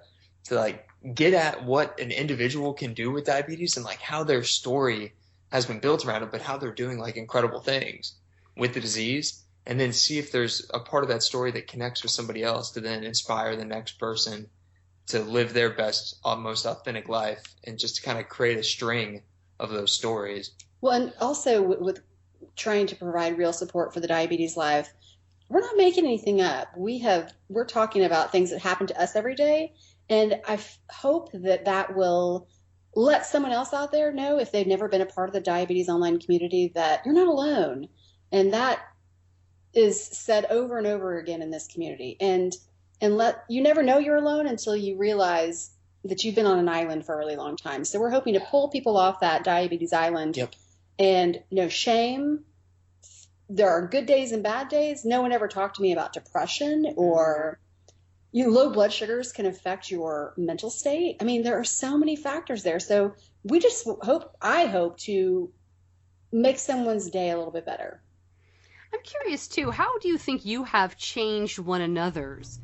get at what an individual can do with diabetes and how their story has been built around it, but how they're doing incredible things with the disease, and then see if there's a part of that story that connects with somebody else to then inspire the next person to live their best, most authentic life, and just to kind of create a string of those stories. Well, and also with trying to provide real support for the diabetes life, we're not making anything up. We're talking about things that happen to us every day, and I hope that will let someone else out there know, if they've never been a part of the diabetes online community, that you're not alone. And that is said over and over again in this community. And you never know you're alone until you realize that you've been on an island for a really long time. So we're hoping to pull people off that diabetes island. Yep. And no shame. There are good days and bad days. No one ever talked to me about depression or low blood sugars can affect your mental state. I mean, there are so many factors there. So we just I hope to make someone's day a little bit better. I'm curious too, how do you think you have changed one another's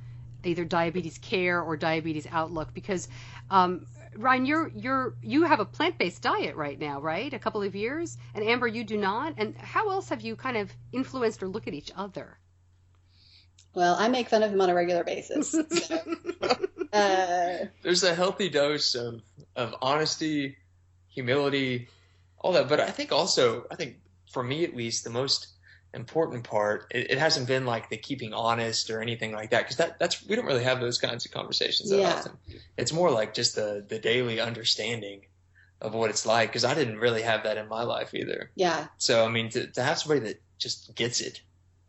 either diabetes care or diabetes outlook? Because Ryan, you have a plant-based diet right now, right? A couple of years, and Amber, you do not. And how else have you kind of influenced or look at each other? Well, I make fun of him on a regular basis. So, there's a healthy dose of honesty, humility, all that. But I think for me at least, the most important part, it hasn't been like the keeping honest or anything like that, because that's we don't really have those kinds of conversations that often. It's more like just the daily understanding of what it's like, because I didn't really have that in my life either. Yeah. So I mean, to have somebody that just gets it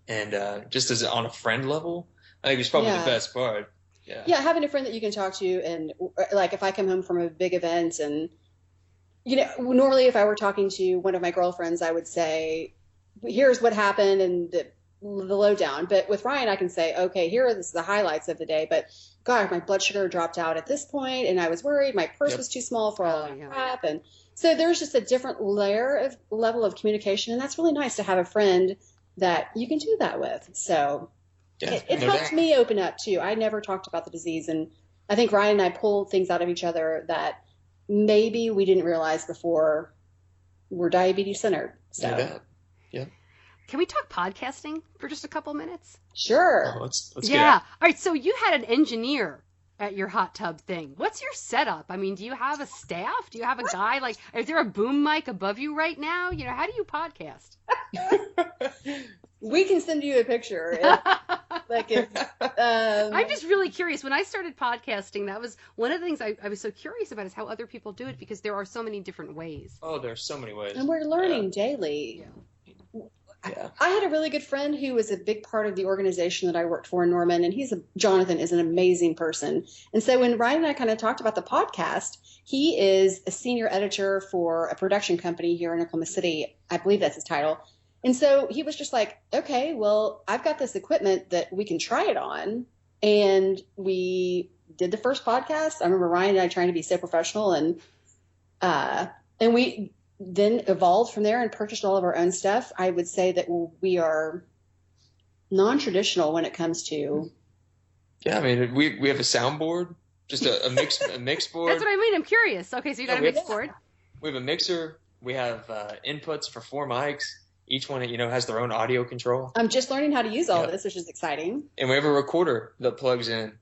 and just as on a friend level, I think it's probably the best part. Yeah, having a friend that you can talk to, and like if I come home from a big event, and normally if I were talking to one of my girlfriends, I would say, here's what happened and the lowdown. But with Ryan, I can say, okay, here are the highlights of the day. But God, my blood sugar dropped out at this point, and I was worried. My purse was too small for all that crap. And so there's just a different level of communication, and that's really nice to have a friend that you can do that with. So it helped me open up too. I never talked about the disease, and I think Ryan and I pulled things out of each other that maybe we didn't realize before we're diabetes centered. So. Yeah. Can we talk podcasting for just a couple minutes? Sure. Let's get out. All right. So you had an engineer at your hot tub thing. What's your setup? I mean, do you have a staff? Do you have a guy is there a boom mic above you right now? How do you podcast? We can send you a picture. I'm just really curious. When I started podcasting, that was one of the things I was so curious about, is how other people do it, because there are so many different ways. Oh, there's so many ways. And we're learning daily. Yeah. I had a really good friend who was a big part of the organization that I worked for in Norman, and Jonathan is an amazing person. And so when Ryan and I kind of talked about the podcast, he is a senior editor for a production company here in Oklahoma City. I believe that's his title. And so he was just like, okay, well, I've got this equipment that we can try it on. And we did the first podcast. I remember Ryan and I trying to be so professional, and we then evolved from there and purchased all of our own stuff. I would say that we are non-traditional when it comes to. Yeah, I mean, we have a soundboard, just a mix board. That's what I mean. I'm curious. Okay, so you got a mix board. We have a mixer. We have inputs for 4 mics. Each one, has their own audio control. I'm just learning how to use all this, which is exciting. And we have a recorder that plugs in,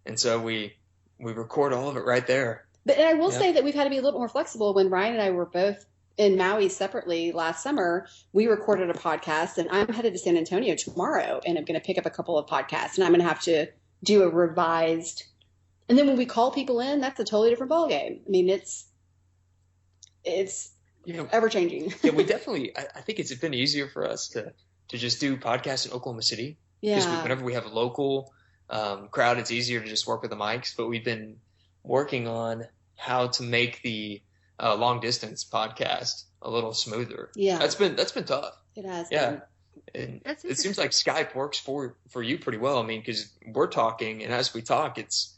and so we record all of it right there. And I will say that we've had to be a little more flexible. When Ryan and I were both in Maui separately last summer, we recorded a podcast, and I'm headed to San Antonio tomorrow, and I'm going to pick up a couple of podcasts, and I'm going to have to do a revised. And then when we call people in, that's a totally different ballgame. I mean, it's ever changing. Yeah, we definitely. I think it's been easier for us to just do podcasts in Oklahoma City. Yeah. Because whenever we have a local crowd, it's easier to just work with the mics. But we've been working on how to make the long distance podcast a little smoother. Yeah, that's been tough. It has. Yeah. And it seems like Skype works for you pretty well. I mean, because we're talking, and as we talk, it's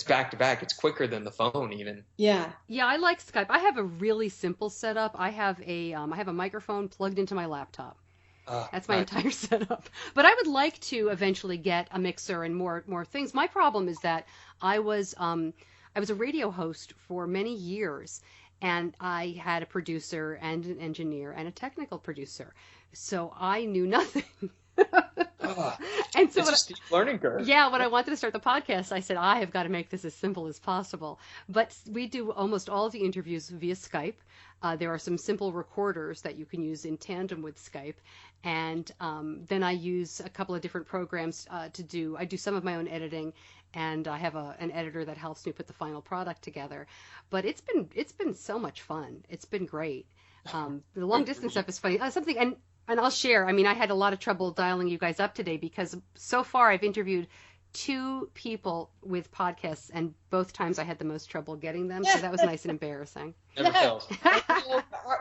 back to back. It's quicker than the phone even. Yeah. Yeah, I like Skype. I have a really simple setup. I have a microphone plugged into my laptop. That's my entire setup. But I would like to eventually get a mixer and more things. My problem is that I was a radio host for many years, and I had a producer and an engineer and a technical producer. So I knew nothing. And so it's a steep learning curve. Yeah, when I wanted to start the podcast, I said, I have got to make this as simple as possible. But we do almost all of the interviews via Skype. There are some simple recorders that you can use in tandem with Skype. And then I use a couple of different programs I do some of my own editing, and I have an editor that helps me put the final product together. But it's been so much fun. It's been great. The long distance stuff is funny. And I'll share. I mean, I had a lot of trouble dialing you guys up today, because so far I've interviewed 2 people with podcasts, and both times I had the most trouble getting them. So that was nice and embarrassing. Never fails.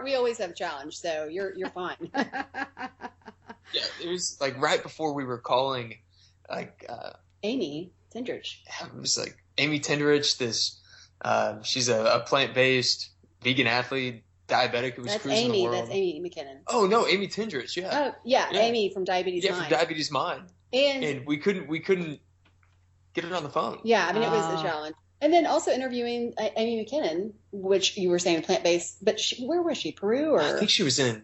We always have a challenge, so you're fine. Yeah, it was like right before we were calling, Amy Tendrich. It was like Amy Tendrich. She's a plant-based vegan athlete, diabetic who was That's cruising Amy. the world. That's Amy McKinnon. Oh no, Amy Tendrich. Yeah. Oh yeah, Amy from Diabetes Yeah, Mind. from Diabetes Mind. And we couldn't get it on the phone. Yeah, I mean it was a challenge. And then also interviewing Amy McKinnon, which you were saying plant-based, but where was she? Peru or? I think she was in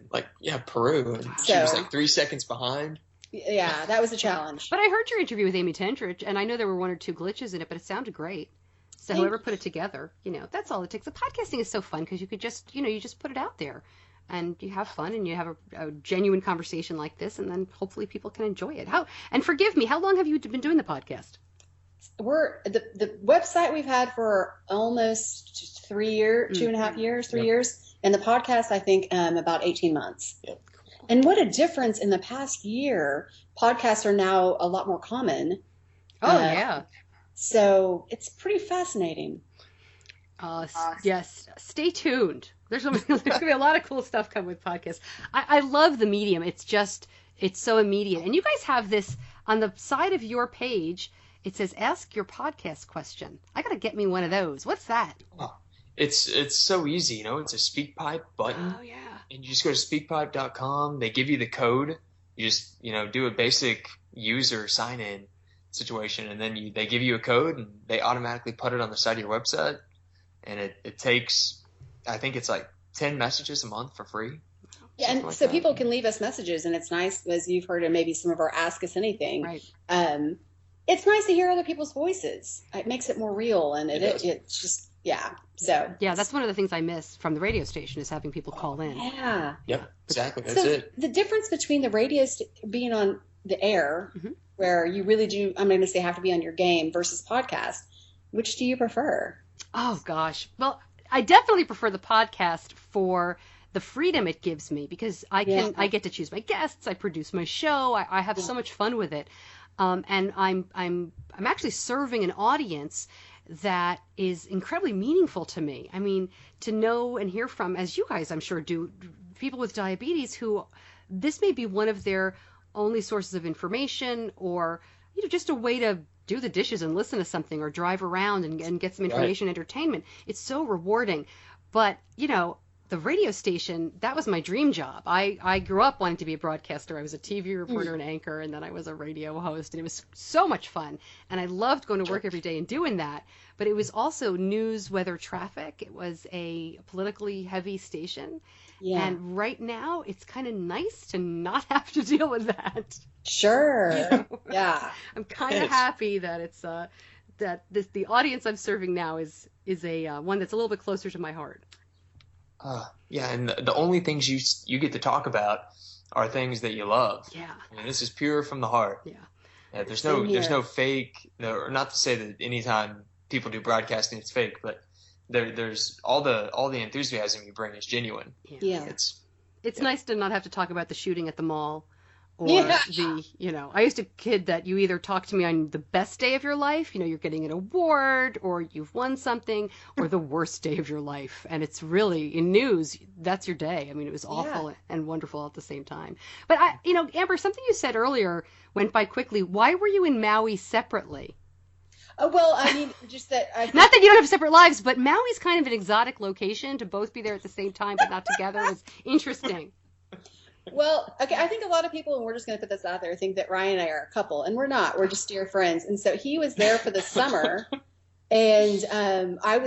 Peru, and she was like 3 seconds behind. Yeah, that was a challenge. But I heard your interview with Amy Tendrich, and I know there were 1 or 2 glitches in it, but it sounded great. So whoever put it together, that's all it takes. The podcasting is so fun because you could just, you just put it out there, and you have fun, and you have a genuine conversation like this, and then hopefully people can enjoy it. And forgive me, how long have you been doing the podcast? We're the website we've had for almost 3 years, 2.5 years, 3 years, and the podcast I think about 18 months. Yep. And what a difference in the past year! Podcasts are now a lot more common. Oh yeah. So it's pretty fascinating. Yes, stay tuned. There's going to be a lot of cool stuff coming with podcasts. I love the medium. It's so immediate. And you guys have this on the side of your page. It says, ask your podcast question. I got to get me one of those. What's that? Oh, it's so easy. It's a SpeakPipe button. Oh, yeah. And you just go to speakpipe.com. They give you the code. You just, do a basic user sign in situation. And then they give you a code and they automatically put it on the side of your website. And it takes, I think it's like 10 messages a month for free. Yeah, and so people can leave us messages, and it's nice, as you've heard in maybe some of our Ask Us Anything. Right. It's nice to hear other people's voices. It makes it more real, and it's just, yeah. So yeah, that's one of the things I miss from the radio station is having people call in. Yeah. Yep, exactly. That's it. The difference between the radio being on the air, where you really do, I'm going to say, have to be on your game, versus podcast, which do you prefer? Oh, gosh. Well, I definitely prefer the podcast for the freedom it gives me because I get to choose my guests. I produce my show. I have so much fun with it. And I'm actually serving an audience that is incredibly meaningful to me. I mean, to know and hear from, as you guys I'm sure do, people with diabetes who this may be one of their only sources of information, or just a way to do the dishes and listen to something, or drive around and get some information, entertainment. It's so rewarding. But the radio station, that was my dream job. I grew up wanting to be a broadcaster. I was a TV reporter and anchor, and then I was a radio host, and it was so much fun. And I loved going to work every day and doing that. But it was also news, weather, traffic. It was a politically heavy station. Yeah. And right now, it's kind of nice to not have to deal with that. Sure. Yeah. I'm kind of happy that it's the audience I'm serving now is a one that's a little bit closer to my heart. Yeah, and the only things you get to talk about are things that you love. Yeah. I mean, this is pure from the heart. Yeah. There's no fake. Or not to say that anytime people do broadcasting it's fake, but there's all the enthusiasm you bring is genuine. Yeah. It's nice to not have to talk about the shooting at the mall. Or I used to kid that you either talk to me on the best day of your life, you're getting an award or you've won something, or the worst day of your life. And it's really, in news, that's your day. I mean, it was awful and wonderful at the same time. But, Amber, something you said earlier went by quickly. Why were you in Maui separately? Well, I mean, just that. Not that you don't have separate lives, but Maui's kind of an exotic location to both be there at the same time but not together is interesting. Well, okay, I think a lot of people, and we're just going to put this out there, think that Ryan and I are a couple, and we're not. We're just dear friends. And so he was there for the summer, and I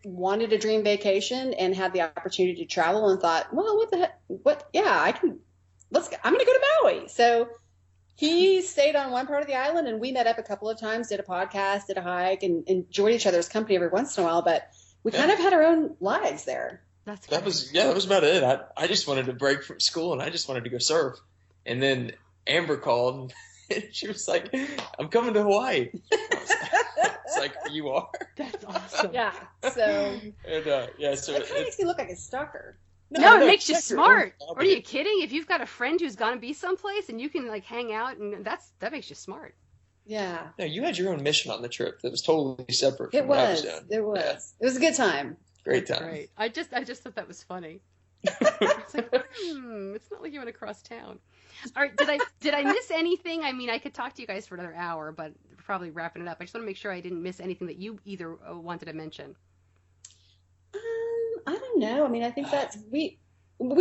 wanted a dream vacation and had the opportunity to travel, and thought, well, what the heck? I'm going to go to Maui. So he stayed on one part of the island, and we met up a couple of times, did a podcast, did a hike, and enjoyed each other's company every once in a while. But we kind of had our own lives there. That was about it. I just wanted to break from school and I just wanted to go surf. And then Amber called and she was like, "I'm coming to Hawaii." It's like, "You are?" That's awesome. Yeah. So. And so it kind of makes me look like a stalker. No, it makes you smart. Are you kidding? If you've got a friend who's gonna be someplace and you can hang out, and that makes you smart. Yeah. No, you had your own mission on the trip that was totally separate from what I was doing. It was. Yeah. It was a good time. Great time. Great. I just thought that was funny. It's like, it's not like you went across town. All right, did I miss anything? I mean, I could talk to you guys for another hour, but probably wrapping it up. I just want to make sure I didn't miss anything that you either wanted to mention. I don't No, I mean, I think that's we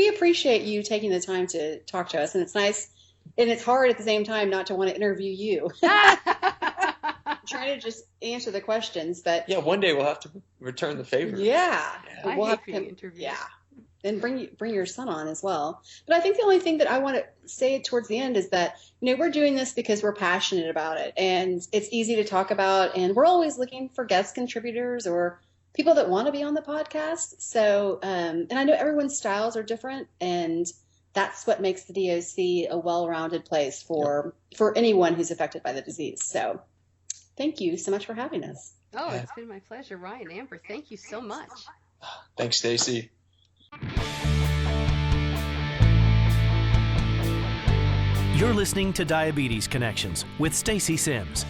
appreciate you taking the time to talk to us, and it's nice, and it's hard at the same time not to want to interview you. Trying to just answer the questions, but Yeah, one day we'll have to return the favor. yeah, I we'll hate have being to, interviewed. yeah, and bring your son on as well. But I think the only thing that I want to say towards the end is that, we're doing this because we're passionate about it, and it's easy to talk about, and we're always looking for guest contributors or people that want to be on the podcast. So, and I know everyone's styles are different, and that's what makes the DOC a well-rounded place for anyone who's affected by the disease. So thank you so much for having us. Oh, it's been my pleasure. Ryan, Amber, thank you so much. Thanks, Stacy. You're listening to Diabetes Connections with Stacy Sims.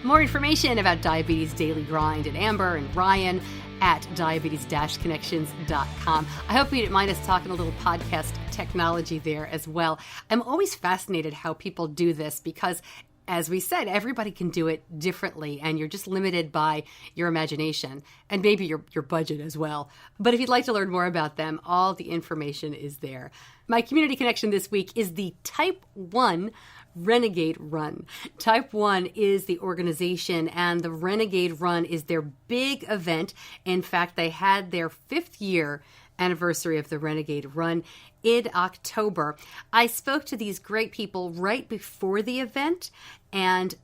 More information about Diabetes Daily Grind and Amber and Ryan at diabetes-connections.com. I hope you didn't mind us talking a little podcast technology there as well. I'm always fascinated how people do this because, as we said, everybody can do it differently, and you're just limited by your imagination and maybe your budget as well. But if you'd like to learn more about them, all the information is there. My community connection this week is the Type 1 Renegade Run. Type 1 is the organization, and the Renegade Run is their big event. In fact, they had their 5th year anniversary of the Renegade Run in October. I spoke to these great people right before the event, and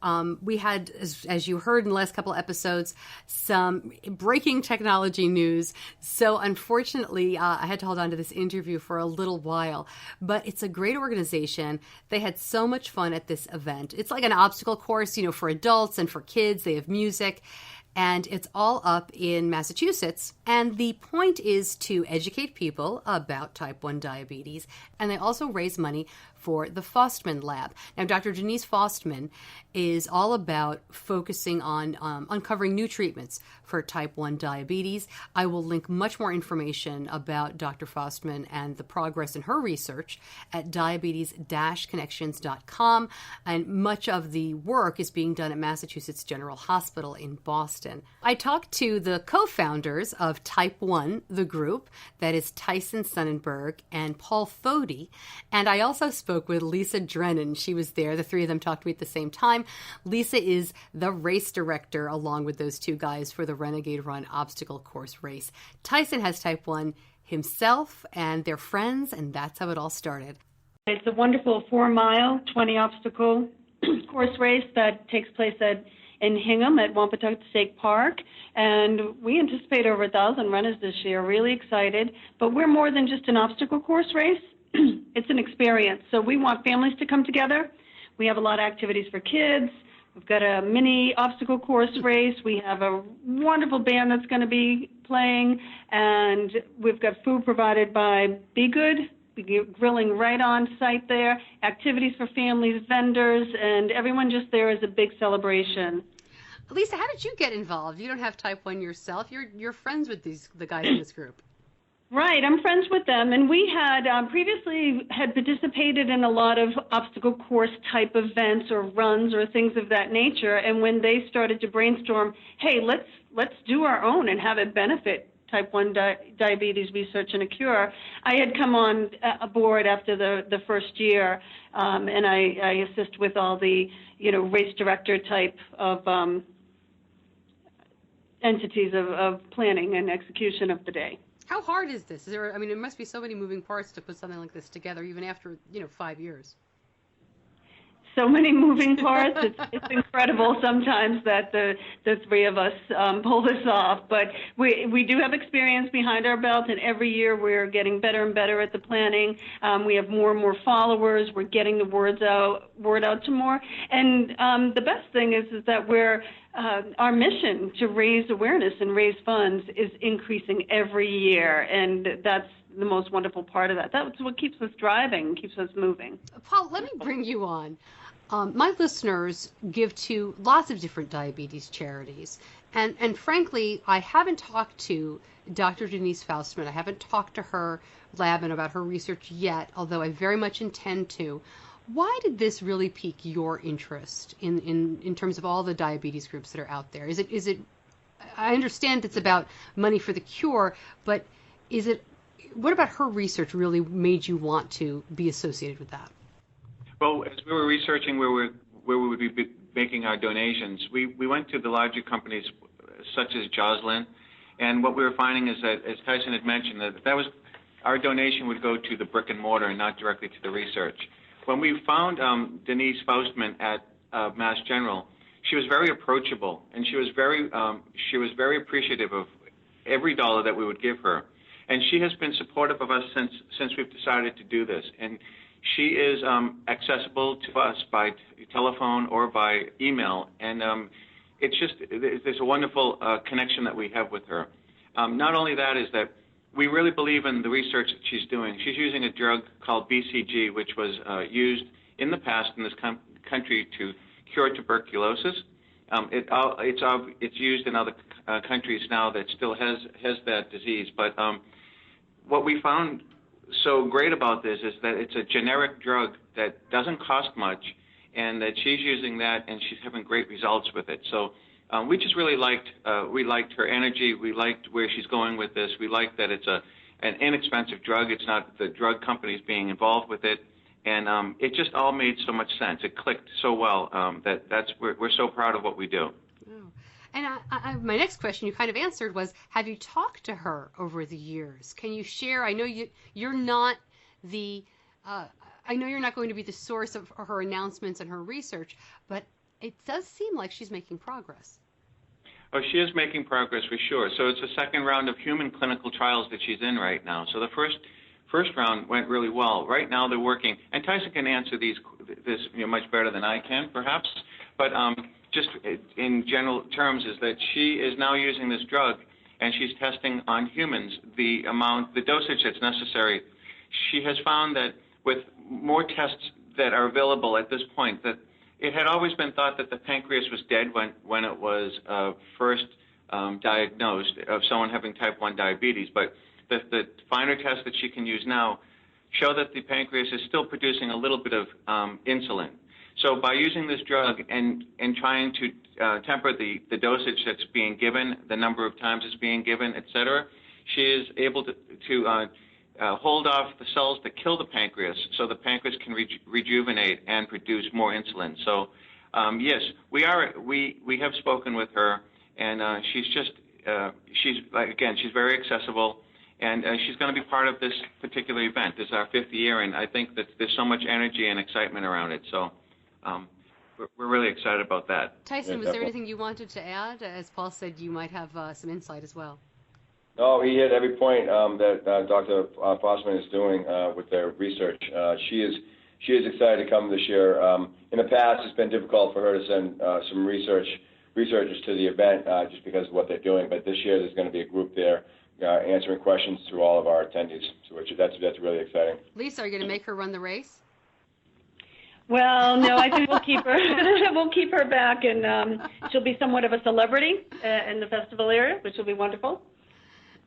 we had, as you heard in the last couple episodes, some breaking technology news. So unfortunately, I had to hold on to this interview for a little while, but it's a great organization. They had so much fun at this event. It's like an obstacle course, for adults and for kids. They have music, and it's all up in Massachusetts. And the point is to educate people about type 1 diabetes. And they also raise money for the Faustman Lab. Now, Dr. Denise Faustman is all about focusing on uncovering new treatments for type 1 diabetes. I will link much more information about Dr. Faustman and the progress in her research at diabetes-connections.com. And much of the work is being done at Massachusetts General Hospital in Boston. I talked to the co-founders of Type 1, the group, that is Tyson Sonnenberg and Paul Fody. And I also spoke with Lisa Drennan. She was there. The three of them talked to me at the same time. Lisa is the race director, along with those two guys, for the Renegade Run obstacle course race. Tyson has type 1 himself, and they're friends, and that's how it all started. It's a wonderful 4-mile, 20-obstacle course race that takes place in Hingham at Wampatuck State Park, and we anticipate over 1,000 runners this year. Really excited, but we're more than just an obstacle course race. It's an experience. So we want families to come together. We have a lot of activities for kids. We've got a mini obstacle course race. We have a wonderful band that's going to be playing, and we've got food provided by Be Good, grilling right on site there, activities for families, vendors, and everyone just there is a big celebration. Lisa, how did you get involved? You don't have type 1 yourself. You're friends with the guys in this group. Right, I'm friends with them, and we had previously had participated in a lot of obstacle course type events or runs or things of that nature. And when they started to brainstorm, hey, let's do our own and have it benefit type 1 diabetes research and a cure, I had come on aboard after the first year, and I assist with all the race director type of entities of planning and execution of the day. How hard is this? There must be so many moving parts to put something like this together, even after 5 years. So many moving parts. It's incredible sometimes that the three of us pull this off. But we do have experience behind our belt, and every year we're getting better and better at the planning. We have more and more followers. We're getting the word out to more. And the best thing is that our mission to raise awareness and raise funds is increasing every year, and that's the most wonderful part of that. That's what keeps us driving, keeps us moving. Paul, let me bring you on. My listeners give to lots of different diabetes charities, and frankly, I haven't talked to Dr. Denise Faustman. I haven't talked to her lab and about her research yet, although I very much intend to. Why did this really pique your interest in terms of all the diabetes groups that are out there? Is it I understand it's about money for the cure, but what about her research really made you want to be associated with that? Well, as we were researching where we would be making our donations, we went to the larger companies such as Joslin, and what we were finding is that, as Tyson had mentioned, that was our donation would go to the brick and mortar and not directly to the research. When we found Denise Faustman at Mass General, she was very approachable, and she was very appreciative of every dollar that we would give her. And she has been supportive of us since we've decided to do this. And she is accessible to us by telephone or by email. And there's a wonderful connection that we have with her. Not only that is that we really believe in the research that she's doing. She's using a drug called BCG, which was used in the past in this country to cure tuberculosis. It's used in other countries now that still has that disease. But what we found so great about this is that it's a generic drug that doesn't cost much, and that she's using that and she's having great results with it. So we just really liked her energy. We liked where she's going with this. We liked that it's an inexpensive drug. It's not the drug companies being involved with it. And it just all made so much sense. It clicked so well we're so proud of what we do. Oh. And my next question you kind of answered was, have you talked to her over the years? Can you share? I know you're not I know you're not going to be the source of her announcements and her research, but it does seem like she's making progress. Oh, she is making progress for sure. So it's the second round of human clinical trials that she's in right now. So the first round went really well. Right now they're working, and Tyson can answer this much better than I can, perhaps. But just in general terms, is that she is now using this drug, and she's testing on humans the dosage that's necessary. She has found that with more tests that are available at this point, that it had always been thought that the pancreas was dead when it was first diagnosed of someone having type 1 diabetes, but the finer tests that she can use now show that the pancreas is still producing a little bit of insulin. So by using this drug and trying to temper the dosage that's being given, the number of times it's being given, et cetera, she is able to hold off the cells that kill the pancreas so the pancreas can rejuvenate and produce more insulin. So yes, we have spoken with her, and she's very accessible. And she's going to be part of this particular event. This is our 5th year, and I think that there's so much energy and excitement around it. So we're really excited about that. Tyson, was there anything you wanted to add? As Paul said, you might have some insight as well. No, he hit every point that Dr. Fossman is doing with their research. She is excited to come this year. In the past, it's been difficult for her to send some researchers to the event just because of what they're doing. But this year, there's going to be a group there answering questions to all of our attendees, so that's really exciting. Lisa, are you going to make her run the race? Well, no, I think we'll keep her. We'll keep her back, and she'll be somewhat of a celebrity in the festival area, which will be wonderful.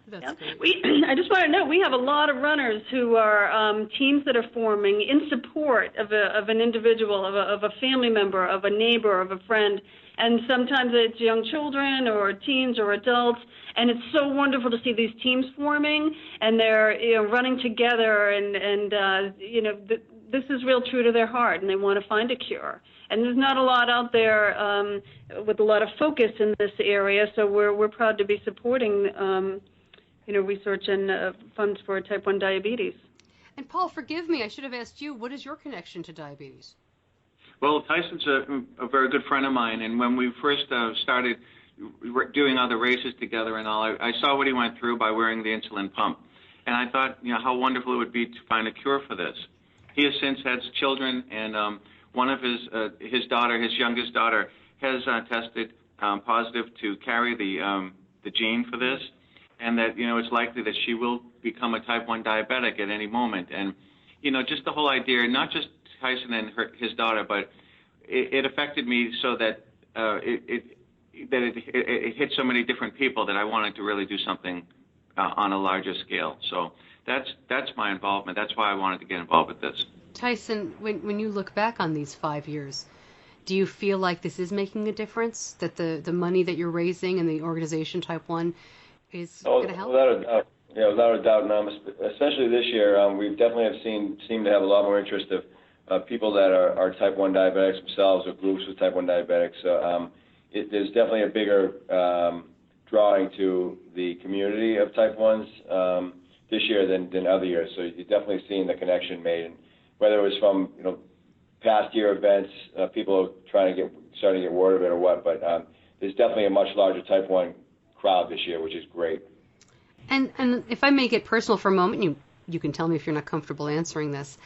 That's great. I just want to note we have a lot of runners who are teams that are forming in support of an individual, of a family member, of a neighbor, of a friend, and sometimes it's young children or teens or adults, and it's so wonderful to see these teams forming, and they're running together, and this is real true to their heart, and they want to find a cure. And there's not a lot out there with a lot of focus in this area, so we're proud to be supporting research and funds for type 1 diabetes. And Paul, forgive me, I should have asked you, what is your connection to diabetes? Well, Tyson's a very good friend of mine, and when we first started doing other races together and all, I saw what he went through by wearing the insulin pump, and I thought, how wonderful it would be to find a cure for this. He has since had children, and one of his youngest daughter, has tested positive to carry the gene for this, and that it's likely that she will become a type 1 diabetic at any moment. And just the whole idea, not just Tyson and his daughter, but it affected me so that it hit so many different people that I wanted to really do something on a larger scale. So that's my involvement. That's why I wanted to get involved with this. Tyson, when you look back on these 5 years, Do you feel like this is making a difference, that the money that you're raising and the organization Type 1 is going to help? Without a doubt. Yeah, without a doubt. Especially this year, we definitely have seem to have a lot more interest of people that are Type 1 diabetics themselves or groups with Type 1 diabetics. So there's definitely a bigger drawing to the community of Type 1s this year than other years. So you're definitely seeing the connection made. And whether it was from past year events, people starting to get word of it or what, but there's definitely a much larger Type 1 crowd this year, which is great. And if I may get personal for a moment, you can tell me if you're not comfortable answering this.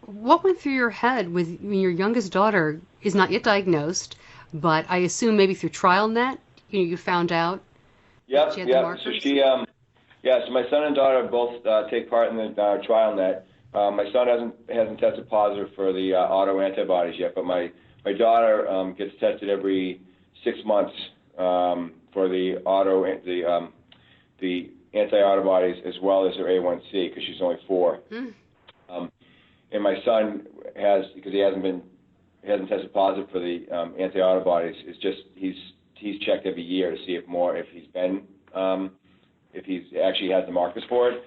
What went through your head when your youngest daughter is not yet diagnosed, but I assume maybe through TrialNet, you found out? Yep. So so my son and daughter both take part in the TrialNet. My son hasn't tested positive for the auto antibodies yet, but my daughter gets tested every 6 months for the anti-antibodies as well as her A1C because she's only 4. And my son because he hasn't tested positive for the antibodies. It's just he's checked every year to see if he's actually has the markers for it.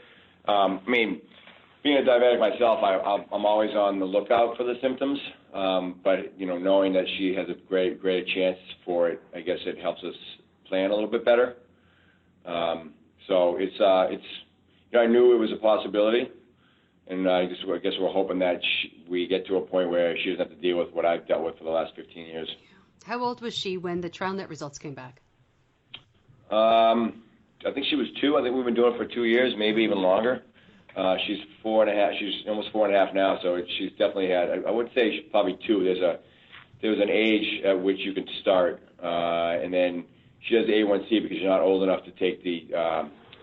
Being a diabetic myself, I'm always on the lookout for the symptoms. But knowing that she has a great chance for it, I guess it helps us plan a little bit better. So it's I knew it was a possibility, and I guess we're hoping that we get to a point where she doesn't have to deal with what I've dealt with for the last 15 years. How old was she when the TrialNet results came back? I think she was 2. I think we've been doing it for 2 years, maybe even longer. She's 4.5. She's almost 4.5 now, so she's definitely had. I would say she's probably 2. There's an age at which you can start, and then she has the A1C because you're not old enough to take the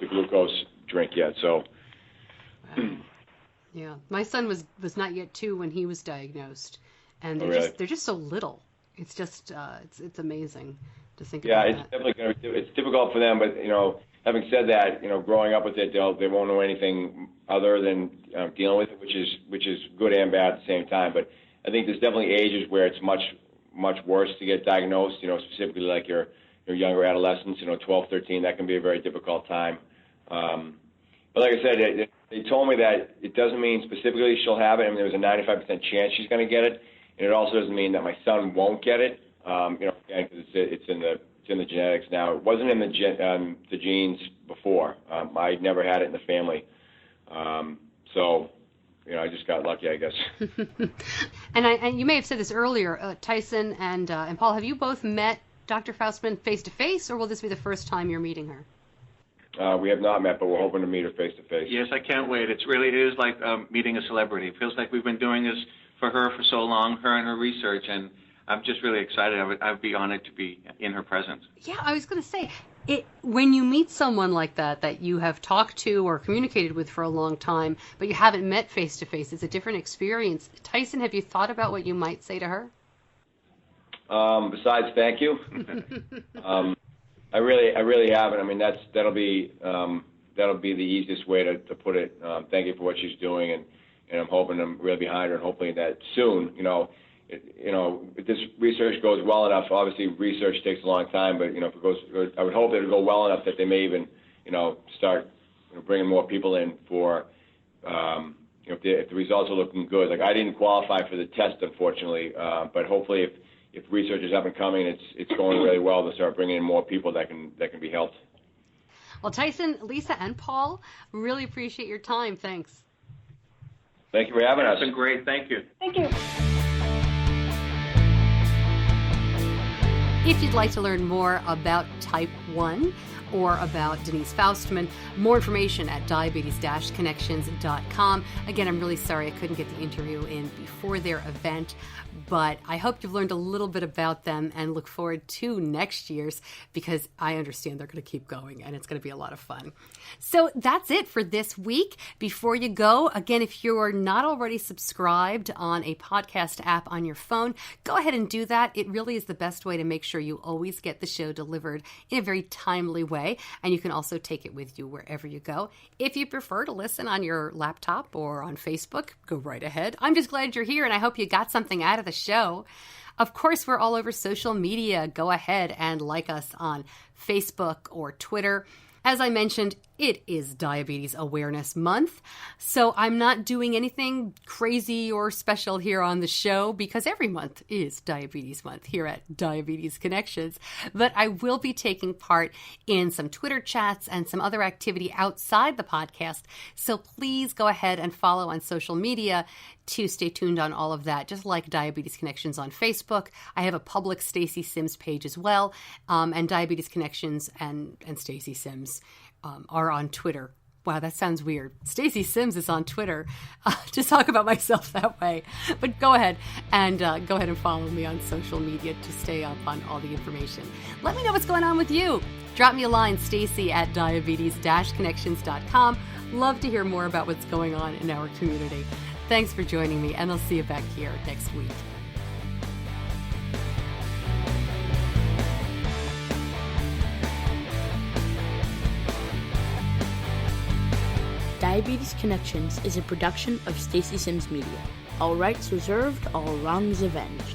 glucose drink yet. So. Wow. Yeah, my son was not yet 2 when he was diagnosed, and they're just so little. It's just it's amazing to think about. Yeah, it's definitely it's difficult for them, but having said that, growing up with it, they won't know anything other than dealing with it, which is good and bad at the same time. But I think there's definitely ages where it's much worse to get diagnosed. Specifically like your younger adolescents, 12, 13. That can be a very difficult time. But like I said, they told me that it doesn't mean specifically she'll have it. I mean, there's a 95% chance she's going to get it, and it also doesn't mean that my son won't get it. Again, because it's in the genetics now. It wasn't in the genes before. I never had it in the family. So, I just got lucky, I guess. And you may have said this earlier, Tyson and Paul, have you both met Dr. Faustman face to face, or will this be the first time you're meeting her? We have not met, but we're hoping to meet her face to face. Yes, I can't wait. It is like meeting a celebrity. It feels like we've been doing this for her for so long, her and her research, and I'm just really excited. I'd be honored to be in her presence. Yeah, I was going to say, when you meet someone like that you have talked to or communicated with for a long time, but you haven't met face to face, it's a different experience. Tyson, have you thought about what you might say to her? Besides thank you, I really haven't. I mean, that'll be the easiest way to put it. Thank you for what she's doing, and I'm hoping I'm really behind her, and hopefully that soon, if this research goes well enough. Obviously, research takes a long time, but if it goes, I would hope it would go well enough that they may even, start bringing more people in for, if the results are looking good. Like I didn't qualify for the test, unfortunately, but hopefully if research is up and coming, it's going really well to start bringing in more people that can be helped. Well, Tyson, Lisa, and Paul, really appreciate your time. Thanks. Thank you for having us. It's been great. Thank you. Thank you. If you'd like to learn more about Type 1 or about Denise Faustman, more information at diabetes-connections.com. Again, I'm really sorry I couldn't get the interview in before their event, but I hope you've learned a little bit about them and look forward to next year's, because I understand they're going to keep going and it's going to be a lot of fun. So that's it for this week. Before you go, again, if you're not already subscribed on a podcast app on your phone, go ahead and do that. It really is the best way to make sure you always get the show delivered in a very very timely way, and you can also take it with you wherever you go. If you prefer to listen on your laptop or on Facebook, go right ahead. I'm just glad you're here, and I hope you got something out of the show. Of course, we're all over social media. Go ahead and like us on Facebook or Twitter. As I mentioned, it is Diabetes Awareness Month, so I'm not doing anything crazy or special here on the show because every month is Diabetes Month here at Diabetes Connections. But I will be taking part in some Twitter chats and some other activity outside the podcast, so please go ahead and follow on social media to stay tuned on all of that. Just like Diabetes Connections on Facebook, I have a public Stacey Sims page as well, and Diabetes Connections and Stacey Sims are on Twitter. Wow, that sounds weird. Stacey Sims is on Twitter to talk about myself that way. But go ahead and follow me on social media to stay up on all the information. Let me know what's going on with you. Drop me a line, Stacey@diabetes-connections.com. Love to hear more about what's going on in our community. Thanks for joining me, and I'll see you back here next week. Diabetes Connections is a production of Stacey Sims Media. All rights reserved, all wrongs avenged.